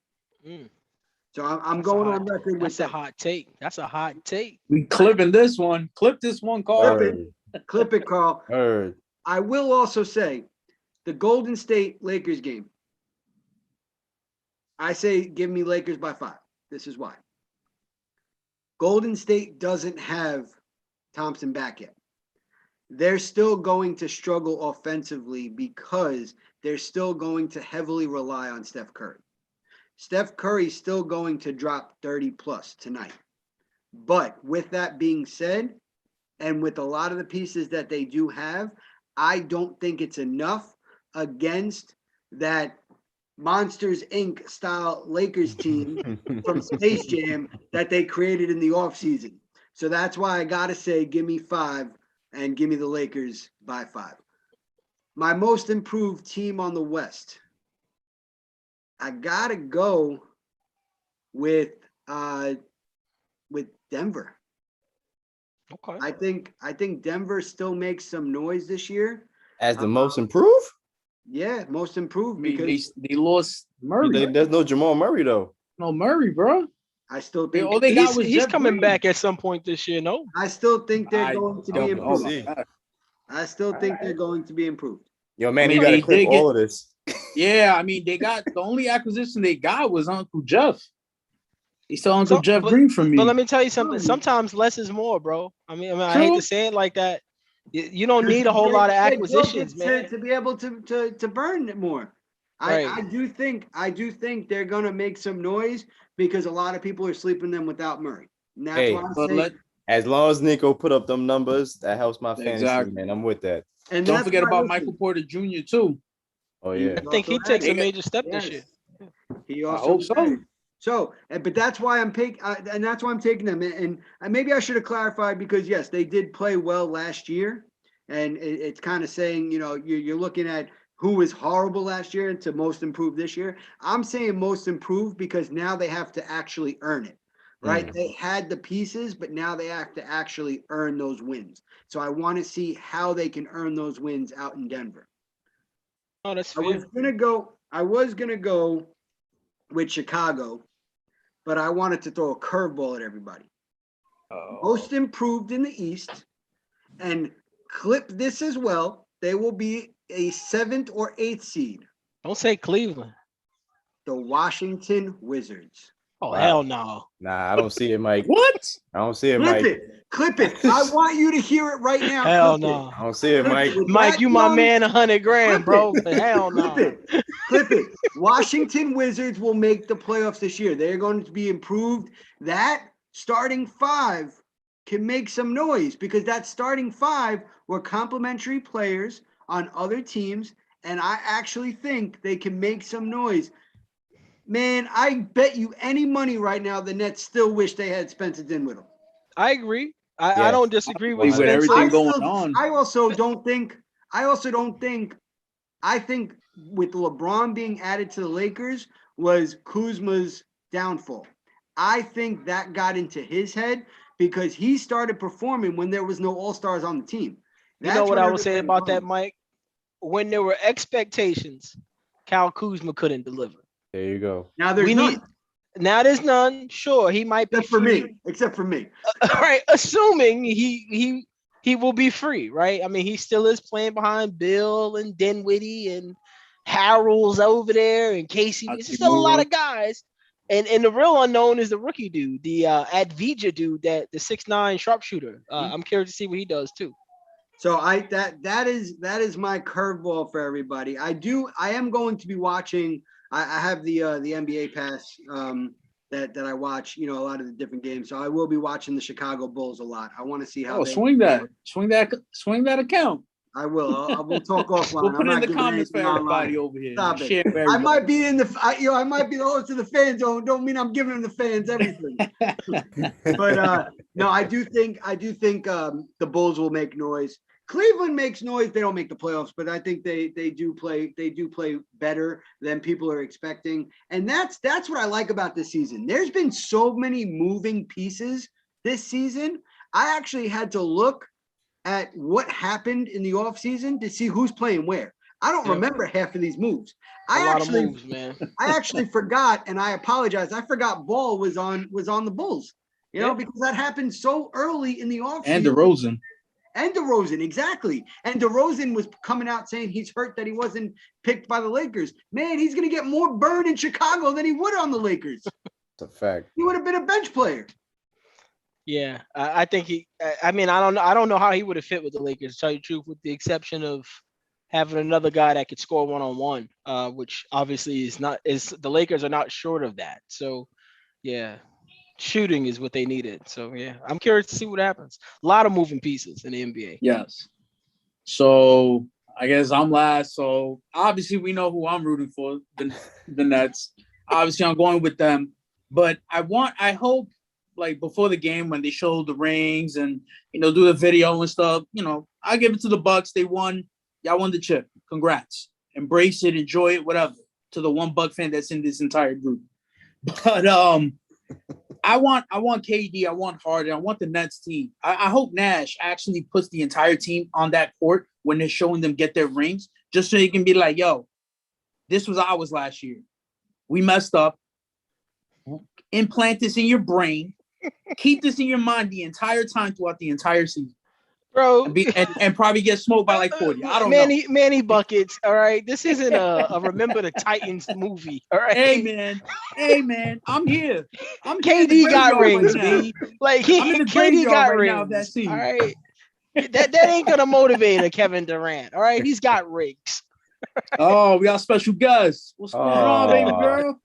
So I'm going on record with that. That's a hot take. That's a hot take. We clipping this one. Clip this one, Carl. Clip it, Carl. Heard. I will also say the Golden State Lakers game. I say give me Lakers by 5. This is why. Golden State doesn't have Thompson back yet. They're still going to struggle offensively because they're still going to heavily rely on Steph Curry. Steph Curry's still going to drop 30 plus tonight. But with that being said, and with a lot of the pieces that they do have, I don't think it's enough against that Monsters Inc. style Lakers team from Space Jam that they created in the offseason. So that's why I got to say give me 5 and give me the Lakers by 5. My most improved team on the West. I got to go with Denver. Okay. I think Denver still makes some noise this year. As the most improved? Yeah, most improved because they lost Murray. There's no Jamal Murray though. No Murray, bro. I still think all they got was he's Jeff coming Green. back at some point this year. No, I still think they're going to be improved. I still think right. they're going to be improved. Yo, man, you got to clip all of this. Yeah, I mean, they got the only acquisition they got was Uncle Jeff. They saw Uncle Jeff Green from me. But let me tell you something. Sometimes less is more, bro. I mean I hate to say it like that. You don't need a whole lot of acquisitions, man, to be able to burn it more. Right. I do think they're gonna make some noise because a lot of people are sleeping them without Murray. And that's why I'm saying. As long as Nico put up them numbers, that helps my fantasy, man. I'm with that. And don't forget about Michael Porter Jr. too. Oh yeah. I think he takes a major step this year. He also I hope so. So, but that's why I'm taking, and that's why I'm taking them. And maybe I should have clarified because yes, they did play well last year, and it's kind of saying, you know, you're looking at who was horrible last year to most improved this year. I'm saying most improved because now they have to actually earn it, right? They had the pieces, but now they have to actually earn those wins. So I want to see how they can earn those wins out in Denver. Oh, that's fair. I was gonna go with Chicago, but I wanted to throw a curveball at everybody. Most improved in the East, and clip this as well. They will be a 7th or 8th seed. Don't say Cleveland. The Washington Wizards. Oh, Wow. hell no. Nah, I don't see it, Mike. What? I don't see it, Clip Mike. it. Clip it. I want you to hear it right now. Hell Clip it. no. I don't see it, Clip Mike. it. With Mike, that you my young- man, 100 grand, Clip bro. it. But hell no. Clip it. Clip it. Washington Wizards will make the playoffs this year. They're going to be improved. That starting five can make some noise because that starting five were complementary players on other teams, and I actually think they can make some noise. Man, I bet you any money right now the Nets still wish they had Spencer Dinwiddie. I agree. I Yeah. don't disagree with With Spencer. everything going on. I think with LeBron being added to the Lakers was Kuzma's downfall. I think that got into his head because he started performing when there was no all-stars on the team. You know what I would say about that, Mike? When there were expectations, Kyle Kuzma couldn't deliver. There you go. Now there's none. Now there's none. Sure, he might be Except for free. me. Except for me. Right, assuming he will be free, right? I mean, he still is playing behind Bill and Dinwiddie and Harold's over there and Casey. There's still a lot of guys. And the real unknown is the rookie dude, the Advija dude, the 6'9" sharpshooter. I'm curious to see what he does too. So that is my curveball for everybody. I am going to be watching. I have the NBA pass that I watch, a lot of the different games. So I will be watching the Chicago Bulls a lot. I want to see how. Swing that account. I will. We'll talk offline. We'll put it in the comments for everybody over here. Stop it. I might be I might be the host of the fan zone. Don't mean I'm giving the fans everything. But no, I do think the Bulls will make noise. Cleveland makes noise. They don't make the playoffs, but I think they do play better than people are expecting. And that's what I like about this season. There's been so many moving pieces this season. I actually had to look at what happened in the offseason to see who's playing where. I don't remember half of these moves. A lot of moves, man. I actually forgot, and I apologize. I forgot Ball was on the Bulls, because that happened so early in the offseason. And DeRozan, exactly. And DeRozan was coming out saying he's hurt that he wasn't picked by the Lakers. Man, he's going to get more burn in Chicago than he would on the Lakers. It's a fact. He would have been a bench player. Yeah, I think I don't know how he would have fit with the Lakers, to tell you the truth, with the exception of having another guy that could score one-on-one, which obviously the Lakers are not short of that. So, yeah, shooting is what they needed. So, yeah, I'm curious to see what happens. A lot of moving pieces in the NBA. Yes. So, I guess I'm last. So, obviously, we know who I'm rooting for, the Nets. Obviously, I'm going with them. But I hope, like, before the game when they show the rings and, do the video and stuff, I give it to the Bucks. They won. Y'all won the chip. Congrats. Embrace it. Enjoy it. Whatever. To the one Buck fan that's in this entire group. But I want KD. I want Harden. I want the Nets team. I hope Nash actually puts the entire team on that court when they're showing them get their rings, just so they can be like, yo, this was ours last year. We messed up. Implant this in your brain. Keep this in your mind the entire time throughout the entire season. Bro, and probably get smoked by like 40. I don't know. Manny buckets. All right. This isn't a Remember the Titans movie. All right. Hey man. I'm here. KD got rings, B. Like KD got rings. Now of that scene. All right. That ain't gonna motivate a Kevin Durant. All right. He's got rings. Oh, we got special guests. What's going on, baby girl?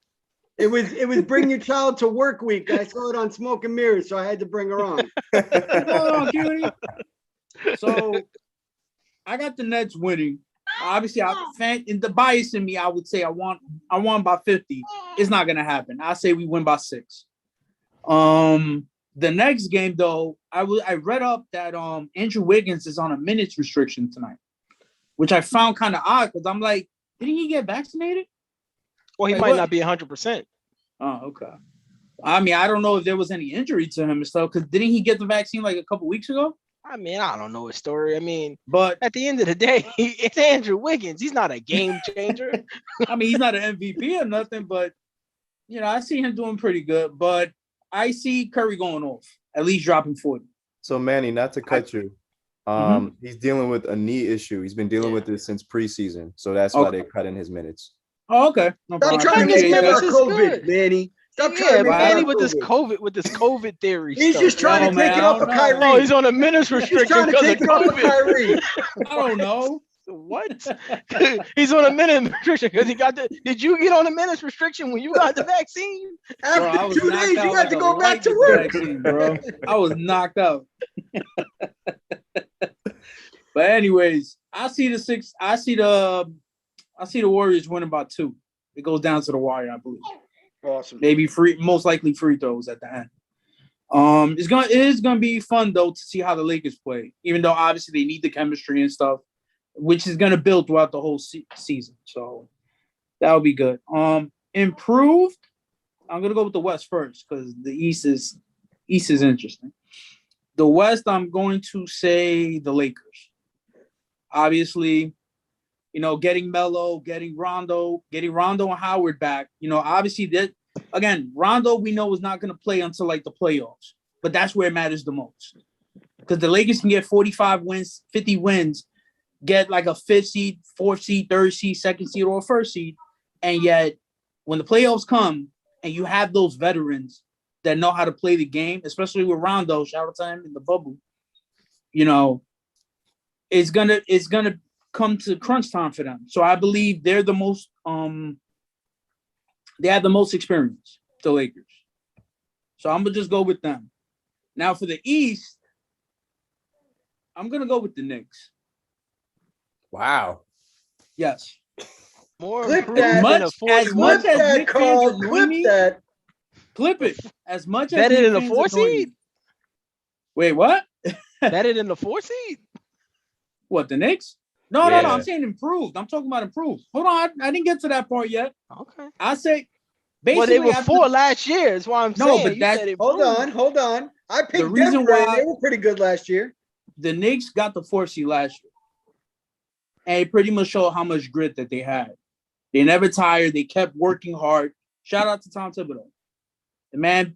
It was Bring Your Child to Work week. I saw it on Smoke and Mirrors, so I had to bring her on. Oh, cutie. So I got the Nets winning. Obviously, in the bias in me, I would say I want by 50. It's not gonna happen. I say we win by 6. The next game though, I read up that Andrew Wiggins is on a minutes restriction tonight, which I found kind of odd because I'm like, didn't he get vaccinated? Well, he might not be 100%. Oh, okay. I mean, I don't know if there was any injury to him and stuff, because didn't he get the vaccine like a couple weeks ago? I mean, I don't know his story. I mean, but at the end of the day, it's Andrew Wiggins. He's not a game changer. I mean, he's not an MVP or nothing, but, I see him doing pretty good. But I see Curry going off, at least dropping 40. So, Manny, not to cut you, he's dealing with a knee issue. He's been dealing with this since preseason. So that's why they're cutting his minutes. Oh, okay. Stop trying to make it about COVID, Manny. Stop trying Yeah, to make Manny it with this COVID theory. He's stuff, just trying Oh, to man, take it I off don't of know. Kyrie. Oh, he's on a minutes He's just restriction trying to because of take it off of COVID. Kyrie. I don't know. What? He's on a minute restriction because he got the. Did you get on a minutes restriction when you got the vaccine? Bro, I After was 2 knocked days, out you like got to a go back light to with the work. vaccine, bro. I was knocked out. But anyways, I see the Warriors winning by 2. It goes down to the wire, I believe. Awesome. Maybe most likely free throws at the end. It is gonna be fun though to see how the Lakers play, even though obviously they need the chemistry and stuff, which is gonna build throughout the whole season. So that'll be good. Improved. I'm gonna go with the West first because the East is interesting. The West, I'm going to say the Lakers. Obviously, getting Melo, getting Rondo and Howard back. Obviously that again, Rondo we know is not going to play until like the playoffs, but that's where it matters the most because the Lakers can get 45 wins, 50 wins, get like a 5th seed, 4th seed, 3rd seed, 2nd seed, or 1st seed, and yet when the playoffs come and you have those veterans that know how to play the game, especially with Rondo, shout out to him in the bubble, it's gonna come to crunch time for them. So I believe they're the most they have the most experience, the Lakers. So I'm gonna just go with them. Now for the East, I'm gonna go with the Knicks. Wow. Yes. More Clip improved that. than a As 41. much as that, Knicks fans Carl. annoy Clip me, that. clip it. As much as Better Knicks than a fans 4 annoy me- seed? Wait, what? Better than the 4 seed? What, the Knicks? No, Yeah. I'm saying improved. I'm talking about improved. Hold on, I didn't get to that part yet. Okay. I say Well, basically they were 4 last year. Is why I'm No, saying. but You that's- said Hold improved. on. I picked reason Denver, and why- they were pretty good last year. the Knicks got the 4th seed last year. And it pretty much showed how much grit that they had. They never tired. They kept working hard. Shout out to Tom Thibodeau. The man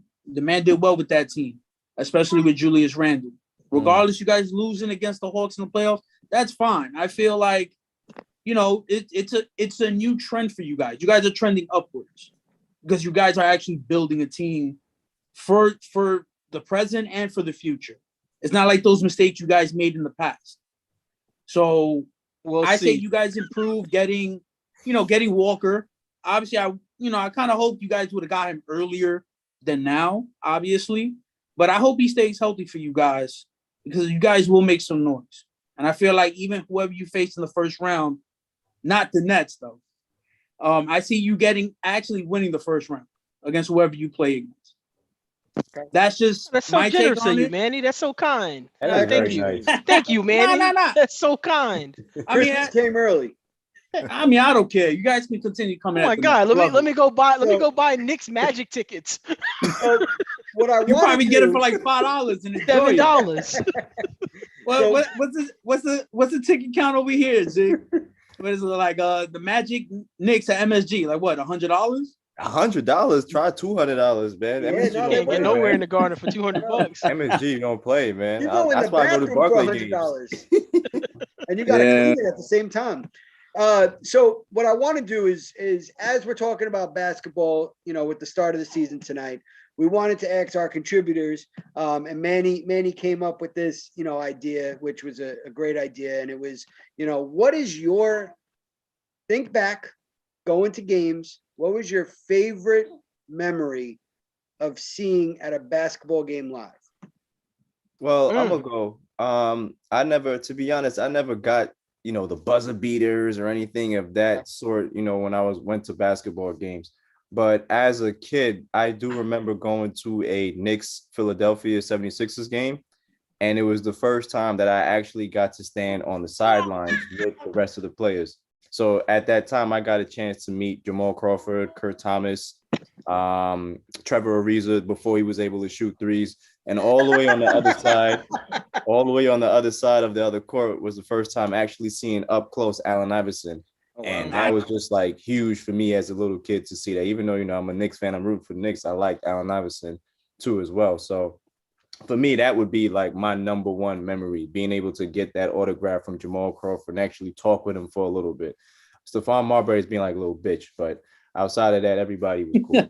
did well with that team, especially with Julius Randle. Regardless, you guys losing against the Hawks in the playoffs, that's fine. I feel like, it's a new trend for you guys. You guys are trending upwards because you guys are actually building a team for the present and for the future. It's not like those mistakes you guys made in the past. So I say you guys improved getting Walker. Obviously, I kind of hope you guys would have got him earlier than now, obviously. But I hope he stays healthy for you guys because you guys will make some noise. And I feel like even whoever you face in the first round, not the Nets though. I see you actually winning the first round against whoever you play against. That's so my take generous on of you, it. Manny. That's so kind. That Nah, is thank very you. nice. Thank you, Manny. Nah. That's so kind. I mean, Christmas came early. I don't care. You guys can continue Oh coming. my at the God. Nets. Let me go buy So- go buy Knicks Magic tickets. What I You want probably to get it do, for like $5 and enjoy it. $7. What's the ticket count over here, G? What is it like? The Magic Knicks at MSG, like what? $100? $100. Try $200, man. Yeah, MSG no, don't they Can't play, get nowhere man. in the garden for $200. MSG don't play, man. you go in the That's why I go to bathroom for Barclay games. $100, and you got to Yeah. clean it at the same time. So what I want to do is as we're talking about basketball, with the start of the season tonight, we wanted to ask our contributors, and Manny came up with this, idea, which was a great idea, and it was, what is your think back, going to games? What was your favorite memory of seeing at a basketball game live? Well, I'm gonna go. To be honest, I never got, the buzzer beaters or anything of that sort, when I went to basketball games. But as a kid, I do remember going to a Knicks Philadelphia 76ers game. And it was the first time that I actually got to stand on the sidelines with the rest of the players. So at that time, I got a chance to meet Jamal Crawford, Kurt Thomas, Trevor Ariza before he was able to shoot threes. And all the way on the other side, of the other court was the first time actually seeing up close Allen Iverson. Oh, And wow. that was just like huge for me as a little kid to see that. Even though, I'm a Knicks fan, I'm rooting for the Knicks. I like Allen Iverson too as well. So for me, that would be like my number one memory, being able to get that autograph from Jamal Crawford and actually talk with him for a little bit. Stephon Marbury's being like a little bitch, but Outside of that, everybody was cool.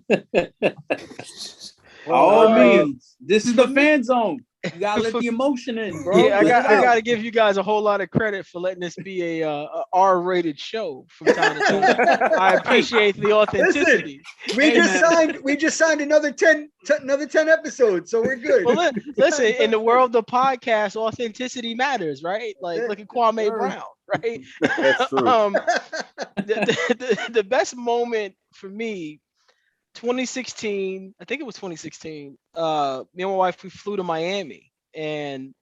By all means, this is the fan zone. You gotta let the emotion in, bro. Yeah, I gotta give you guys a whole lot of credit for letting this be a R-rated show from time to time. I appreciate the authenticity. Listen, we just signed another 10 episodes, so we're good. Well, listen, in the world of podcasts, authenticity matters, right? Like, look at Kwame Brown, right? That's true. The best moment for me, 2016, I think it was 2016. Me and my wife, we flew to Miami, and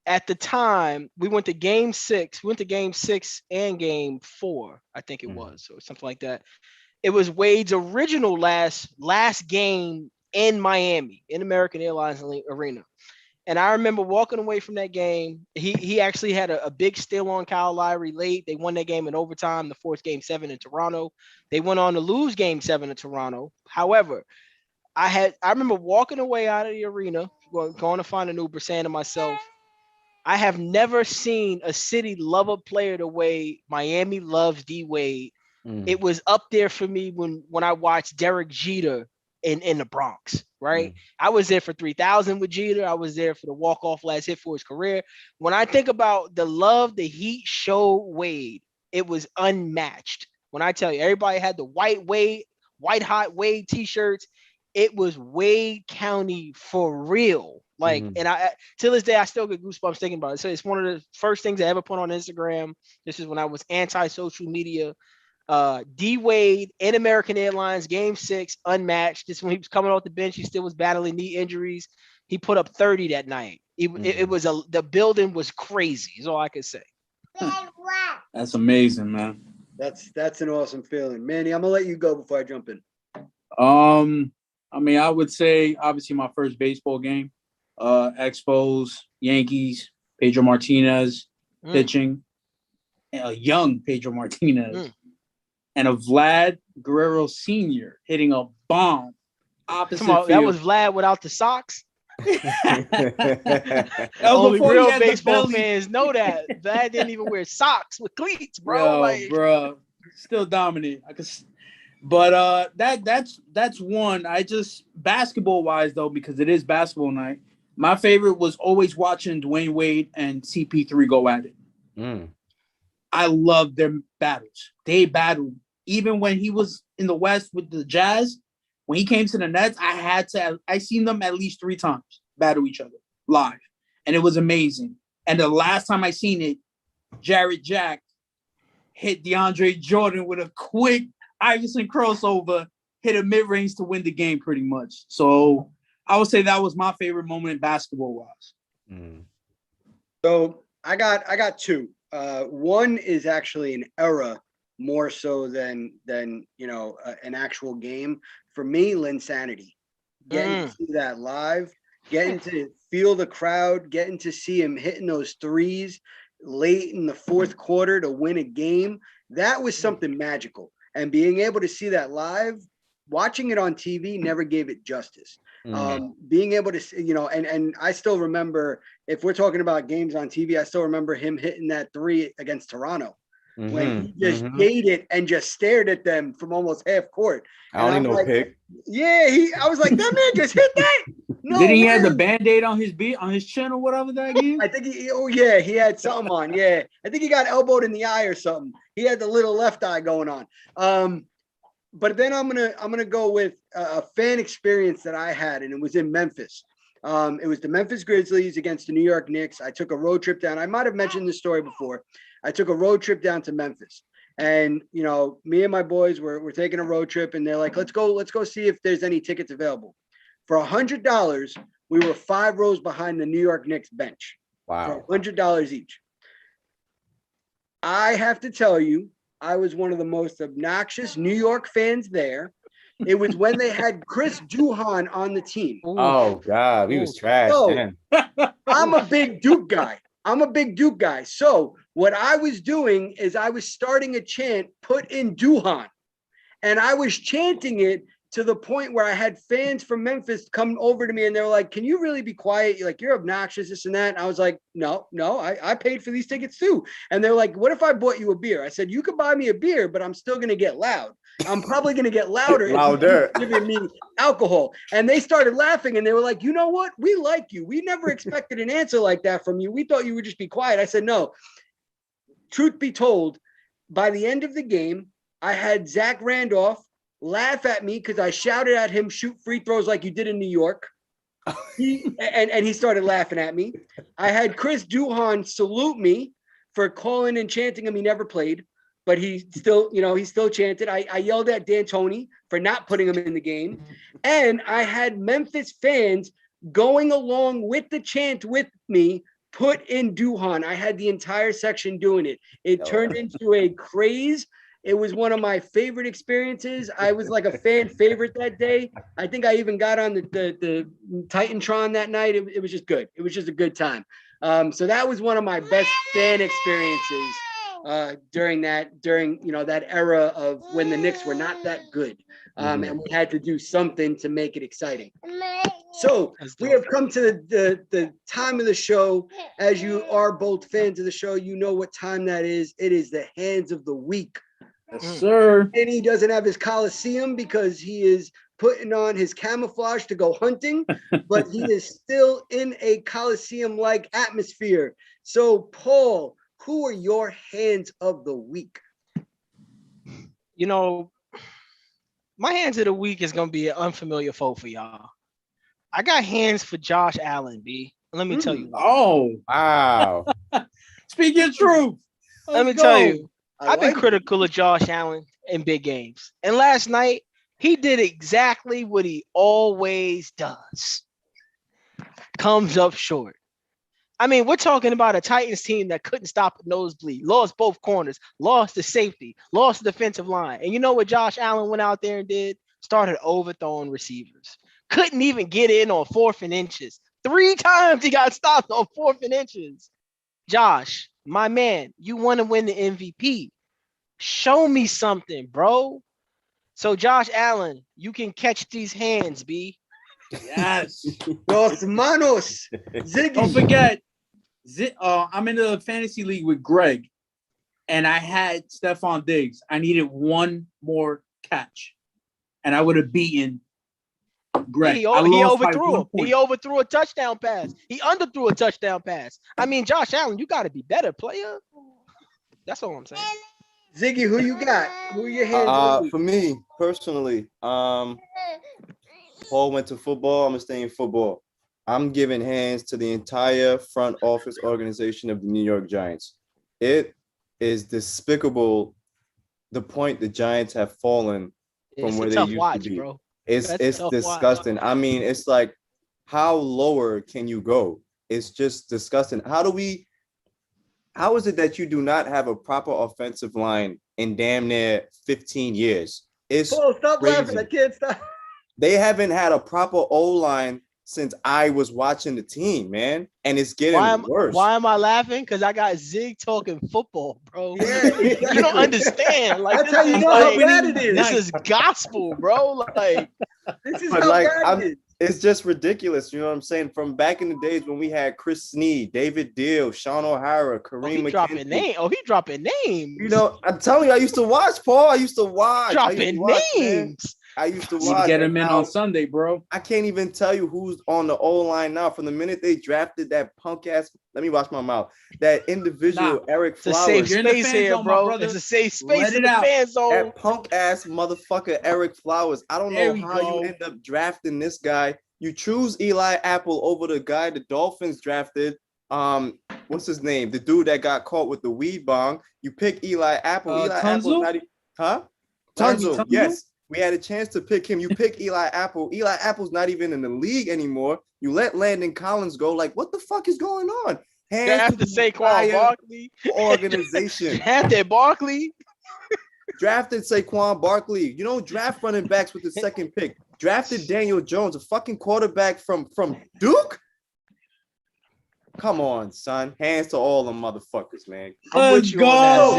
at the time we went to game 6. We went to game 6 and game 4, I think it was, or something like that. It was Wade's original last game in Miami, in American Airlines Arena. And I remember walking away from that game. He actually had a big steal on Kyle Lowry late. They won that game in overtime, the fourth game 7 in Toronto. They went on to lose game 7 in Toronto. However, I remember walking away out of the arena, going to find an Uber, saying to myself, I have never seen a city love a player the way Miami loves D Wade. It was up there for me when I watched Derek Jeter in the Bronx, right? I was there for 3,000 with Jeter. I was there for the walk-off last hit for his career. When I think about the love the Heat showed Wade, it was unmatched. When I tell you, everybody had the white hot Wade t-shirts. It was Wade County for real. Like, and I to this day, I still get goosebumps thinking about it. So it's one of the first things I ever put on Instagram. This is when I was anti-social media. D Wade in American Airlines game 6 unmatched. This when he was coming off the bench, he still was battling knee injuries. He put up 30 that night. It was the building was crazy, is all I could say. That's amazing, man. That's an awesome feeling. Manny, I'm gonna let you go before I jump in. I mean, I would say obviously my first baseball game, Expos, Yankees, Pedro Martinez pitching, a young Pedro Martinez. And a Vlad Guerrero Sr. hitting a bomb opposite field. That was Vlad without the socks. Only real baseball fans know that. Vlad didn't even wear socks with cleats, bro. Bro, still dominant. But that's one. I just basketball wise though, because it is basketball night. My favorite was always watching Dwayne Wade and CP3 go at it. I love their battles. They battled. Even when he was in the West with the Jazz, when he came to the Nets, I seen them at least 3 times battle each other live. And it was amazing. And the last time I seen it, Jarrett Jack hit DeAndre Jordan with a quick Iverson crossover, hit a mid-range to win the game pretty much. So I would say that was my favorite moment in basketball-wise. So I got 2. One is actually an era more so than an actual game. For me, Linsanity. Getting to see that live, getting to feel the crowd, getting to see him hitting those threes late in the fourth quarter to win a game, that was something magical. And being able to see that live, watching it on TV never gave it justice. Being able to, and I still remember, if we're talking about games on TV, I still remember him hitting that 3 against Toronto when he just ate it and just stared at them from almost half court. I don't know pick. Yeah, I was like, that man just hit that. No, did he have the Band-Aid on his chin or whatever that game? I think he had something on. Yeah, I think he got elbowed in the eye or something. He had the little left eye going on. But then I'm gonna go with a fan experience that I had, and it was in Memphis. It was the Memphis Grizzlies against the New York Knicks. I took a road trip down. I might have mentioned this story before. I took a road trip down to Memphis, and me and my boys were taking a road trip, and they're like, let's go see if there's any tickets available. For $100, we were 5 rows behind the New York Knicks bench. Wow. For $100 each. I have to tell you, I was one of the most obnoxious New York fans there. It was when they had Chris Duhon on the team. Oh, God. He was trash, man. I'm a big Duke guy. So what I was doing is I was starting a chant, put in Duhon. And I was chanting it to the point where I had fans from Memphis come over to me and they were like, can you really be quiet? You're obnoxious, this and that. And I was like, no, I paid for these tickets too. And they're like, what if I bought you a beer? I said, you could buy me a beer, but I'm still going to get loud. I'm probably going to get louder. Louder. If you keep giving me alcohol. And they started laughing and they were like, you know what? We like you. We never expected an answer like that from you. We thought you would just be quiet. I said, no. Truth be told, by the end of the game, I had Zach Randolph laugh at me because I shouted at him, shoot free throws like you did in New York. He started laughing at me. I had Chris Duhon salute me for calling and chanting him. He never played, but he still chanted. I yelled at D'Antoni for not putting him in the game. And I had Memphis fans going along with the chant with me, put in Duhon. I had the entire section doing it. It turned into a craze. It was one of my favorite experiences. I was like a fan favorite that day. I think I even got on the Titantron that night. It was just good. It was just a good time. So that was one of my best fan experiences during that era of when the Knicks were not that good. And we had to do something to make it exciting. So we have come to the time of the show. As you are both fans of the show, you know what time that is. It is the Hands of the Week. Yes, sir. And he doesn't have his Coliseum because he is putting on his camouflage to go hunting, but he is still in a Coliseum-like atmosphere. So, Paul, who are your Hands of the Week? My Hands of the Week is going to be an unfamiliar foe for y'all. I got hands for Josh Allen, B. Let me tell you why. Oh, Wow. speak your truth. Let me tell you. I've been critical of Josh Allen in big games. And last night, he did exactly what he always does. Comes up short. I mean, we're talking about a Titans team that couldn't stop a nosebleed, lost both corners, lost the safety, lost the defensive line. And you know what Josh Allen went out there and did? Started overthrowing receivers. Couldn't even get in on 4th and inches. 3 times he got stopped on 4th and inches. Josh, my man, you want to win the MVP. Show me something, bro. So Josh Allen, you can catch these hands, B. Yes. Dos manos. Ziggy. Don't forget, I'm in the fantasy league with Greg, and I had Stephon Diggs. I needed one more catch, and I would have beaten Greg. He overthrew him. He overthrew a touchdown pass. He underthrew a touchdown pass. I mean, Josh Allen, you got to be better, player. That's all I'm saying. Ziggy, who you got? Who are your hands? For me personally, Paul went to football. I'm gonna stay in football. I'm giving hands to the entire front office organization of the New York Giants. It is despicable the point the Giants have fallen from where they used to be. Bro. It's disgusting. I mean, it's like, how lower can you go? It's just disgusting. How is it that you do not have a proper offensive line in damn near 15 years? Paul, stop crazy. laughing. I can't stop. They haven't had a proper O-line since I was watching the team, man. And it's getting worse. Why am I laughing? Because I got Zig talking football, bro. Yeah, exactly. You don't understand. Like, that's how you know how bad it is. This is gospel, bro. Like, this is how bad it is. It's just ridiculous. You know what I'm saying? From back in the days when we had Chris Snead, David Deal, Sean O'Hara, Kareem McKenzie. He dropping names. You know, I'm telling you, I used to watch, Paul. I used to watch. Dropping names. I used to You watch. get him in on Sunday, bro. I can't even tell you who's on the O-line now. From the minute they drafted that punk ass, let me wash my mouth. That individual, Eric Flowers. It's a safe space here, bro. It's a safe space in the fan zone. That punk ass motherfucker, Eric Flowers. I don't know how you end up drafting this guy. You choose Eli Apple over the guy the Dolphins drafted. What's his name? The dude that got caught with the weed bong. You pick Eli Apple. Eli Apple's not even, Tunzel. Yes. We had a chance to pick him. You pick Eli Apple. Eli Apple's not even in the league anymore. You let Landon Collins go. Like, what the fuck is going on? Drafted Saquon Barkley. Organization. Drafted Barkley. Drafted Saquon Barkley. You don't draft running backs with the second pick. Drafted Daniel Jones, a fucking quarterback from Duke. Come on, son. Hands to all them motherfuckers, man. I'm with you on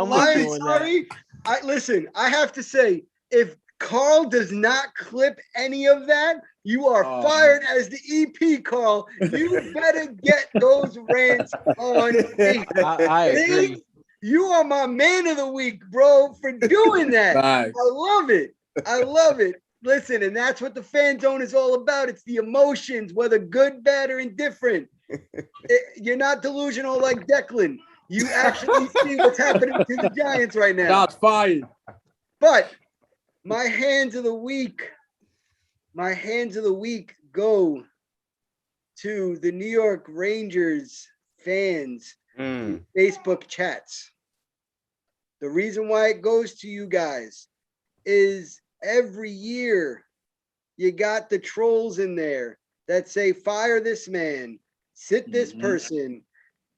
that, Zig. I'm sorry. Listen, I have to say, if Carl does not clip any of that. You are fired as the EP, Carl. You better get those rants on me. I agree. You are my man of the week, bro, for doing that. Bye. I love it. I love it. Listen, and that's what the fan zone is all about. It's the emotions, whether good, bad, or indifferent. You're not delusional like Declan. You actually see what's happening to the Giants right now. Shots fired. But my hands of the week go to the New York Rangers fans Facebook chats. The reason why it goes to you guys is every year you got the trolls in there that say, fire this man, sit this person.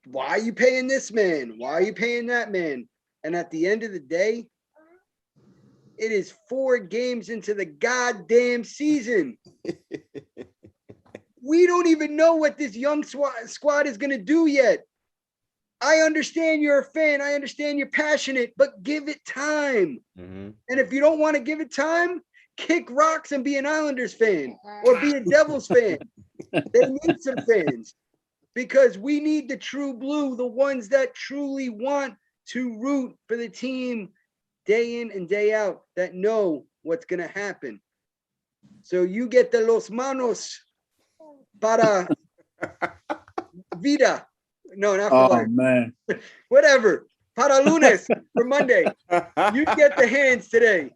Why are you paying this man? Why are you paying that man? And at the end of the day, it is 4 games into the goddamn season. We don't even know what this young squad is going to do yet. I understand you're a fan. I understand you're passionate, but give it time. And if you don't want to give it time, kick rocks and be an Islanders fan or be a Devils fan. They need some fans because we need the true blue, the ones that truly want to root for the team day in and day out, that know what's going to happen. So you get the los manos para vida. No, not for life. Man. Whatever. Para lunes for Monday. You get the hands today.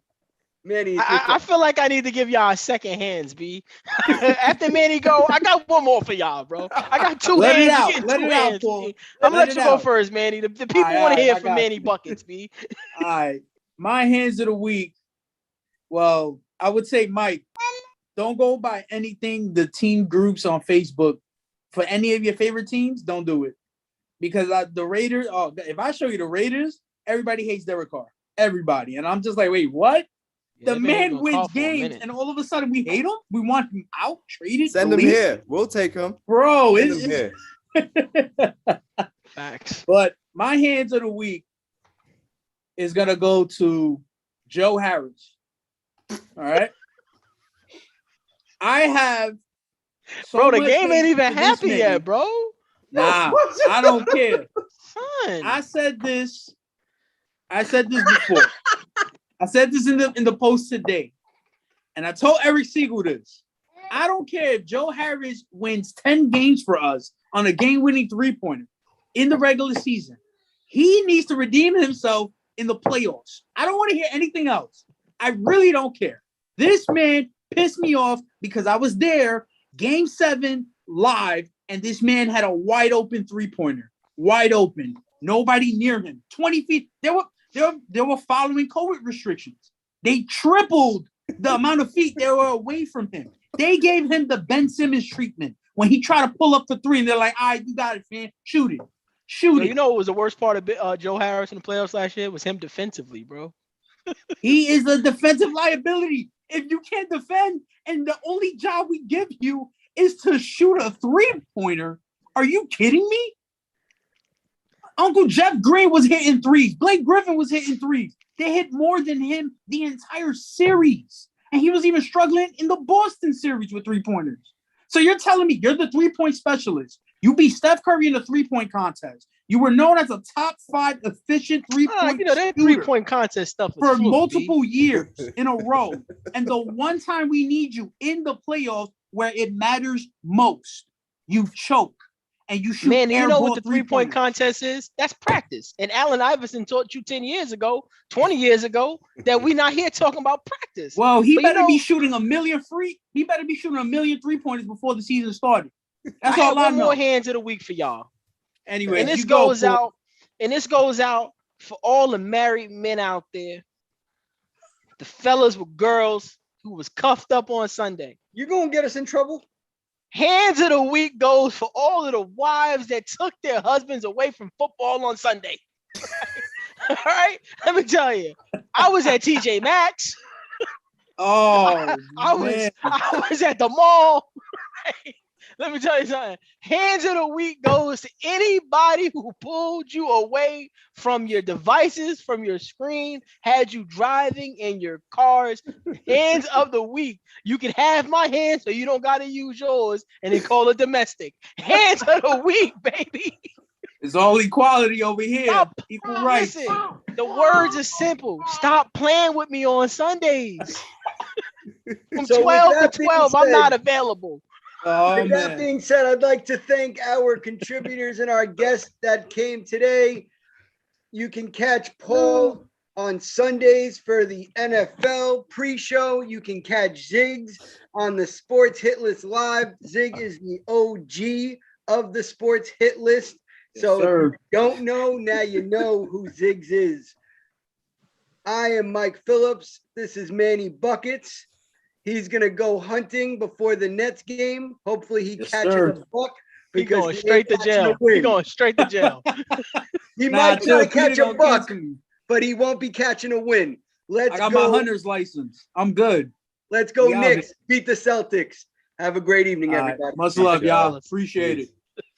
Manny. I feel like I need to give y'all a second hands, B. After Manny go, I got one more for y'all, bro. I got 2 Let hands. it out. You getting Let 2 it out, hands, Paul. B. I'm gonna let you go out. first, Manny. The people want to right, hear I from got Manny you. Buckets, B. All right. My hands of the week. Well, I would say, Mike, don't go by anything the team groups on Facebook for any of your favorite teams. Don't do it. Because the Raiders, if I show you the Raiders, everybody hates Derek Carr. Everybody. And I'm just like, wait, what? Yeah, the man wins games, and all of a sudden we hate him? We want him out, traded? Send him here. We'll take him. Bro, Send him here. Facts. But my hands of the week is going to go to Joe Harris. All right? I have bro, the game ain't even happy yet, bro. Nah, I don't care. Son. I said this before. I said this in the post today. And I told Eric Siegel this. I don't care if Joe Harris wins 10 games for us on a game-winning three-pointer in the regular season. He needs to redeem himself in the playoffs. I don't want to hear anything else. I really don't care. This man pissed me off because I was there, Game 7, live, and this man had a wide-open three-pointer. Wide open. Nobody near him. 20 feet. They were following COVID restrictions. They tripled the amount of feet they were away from him. They gave him the Ben Simmons treatment when he tried to pull up for three, and they're like, all right, you got it, man. Shoot it. Shoot it. You know what was the worst part of Joe Harris in the playoffs last year? Was him defensively, bro. He is a defensive liability. If you can't defend and the only job we give you is to shoot a three-pointer, are you kidding me? Uncle Jeff Green was hitting threes. Blake Griffin was hitting threes. They hit more than him the entire series. And he was even struggling in the Boston series with three-pointers. So you're telling me you're the three-point specialist. You beat Steph Curry in the three-point contest. You were known as a top 5 efficient three-point that three-point contest stuff for multiple years in a row. And the one time we need you in the playoffs where it matters most, you choke. And you shoot. Man, you know what the three-point contest is? That's practice. And Allen Iverson taught you 10 years ago, 20 years ago, that we're not here talking about practice. Well, he better be shooting a million three-pointers before the season started. That's all I know. One more hands of the week for y'all. Anyway, and this goes out for all the married men out there, the fellas with girls who was cuffed up on Sunday. You're gonna get us in trouble. Hands of the week goes for all of the wives that took their husbands away from football on Sunday. All right, let me tell you, I was at TJ Maxx. I was at the mall. Right? Let me tell you something. Hands of the week goes to anybody who pulled you away from your devices, from your screen, had you driving in your cars. Hands of the week. You can have my hand so you don't got to use yours and then call it domestic. Hands of the week, baby. It's all equality over here. Stop. Equal rights. Listen, the words are simple. Stop playing with me on Sundays. From So with 12 to that being 12, I'm not said- available. Oh, With that man. being said, I'd like to thank our contributors and our guests that came today. You can catch Paul on Sundays for the NFL pre-show. You can catch Ziggs on the Sports Hit List Live. Zig is the OG of the Sports Hit List. So if you don't know, now you know who Ziggs is. I am Mike Phillips. This is Manny Buckets. He's going to go hunting before the Nets game. Hopefully he catches a buck. He Because going straight to jail. He going straight to jail. He might try to catch a buck, me. but he won't be catching a win. I got my hunter's license. I'm good. Let's go, We out Knicks. Beat the Celtics. Have a great evening, everybody. Much love, y'all. Appreciate it.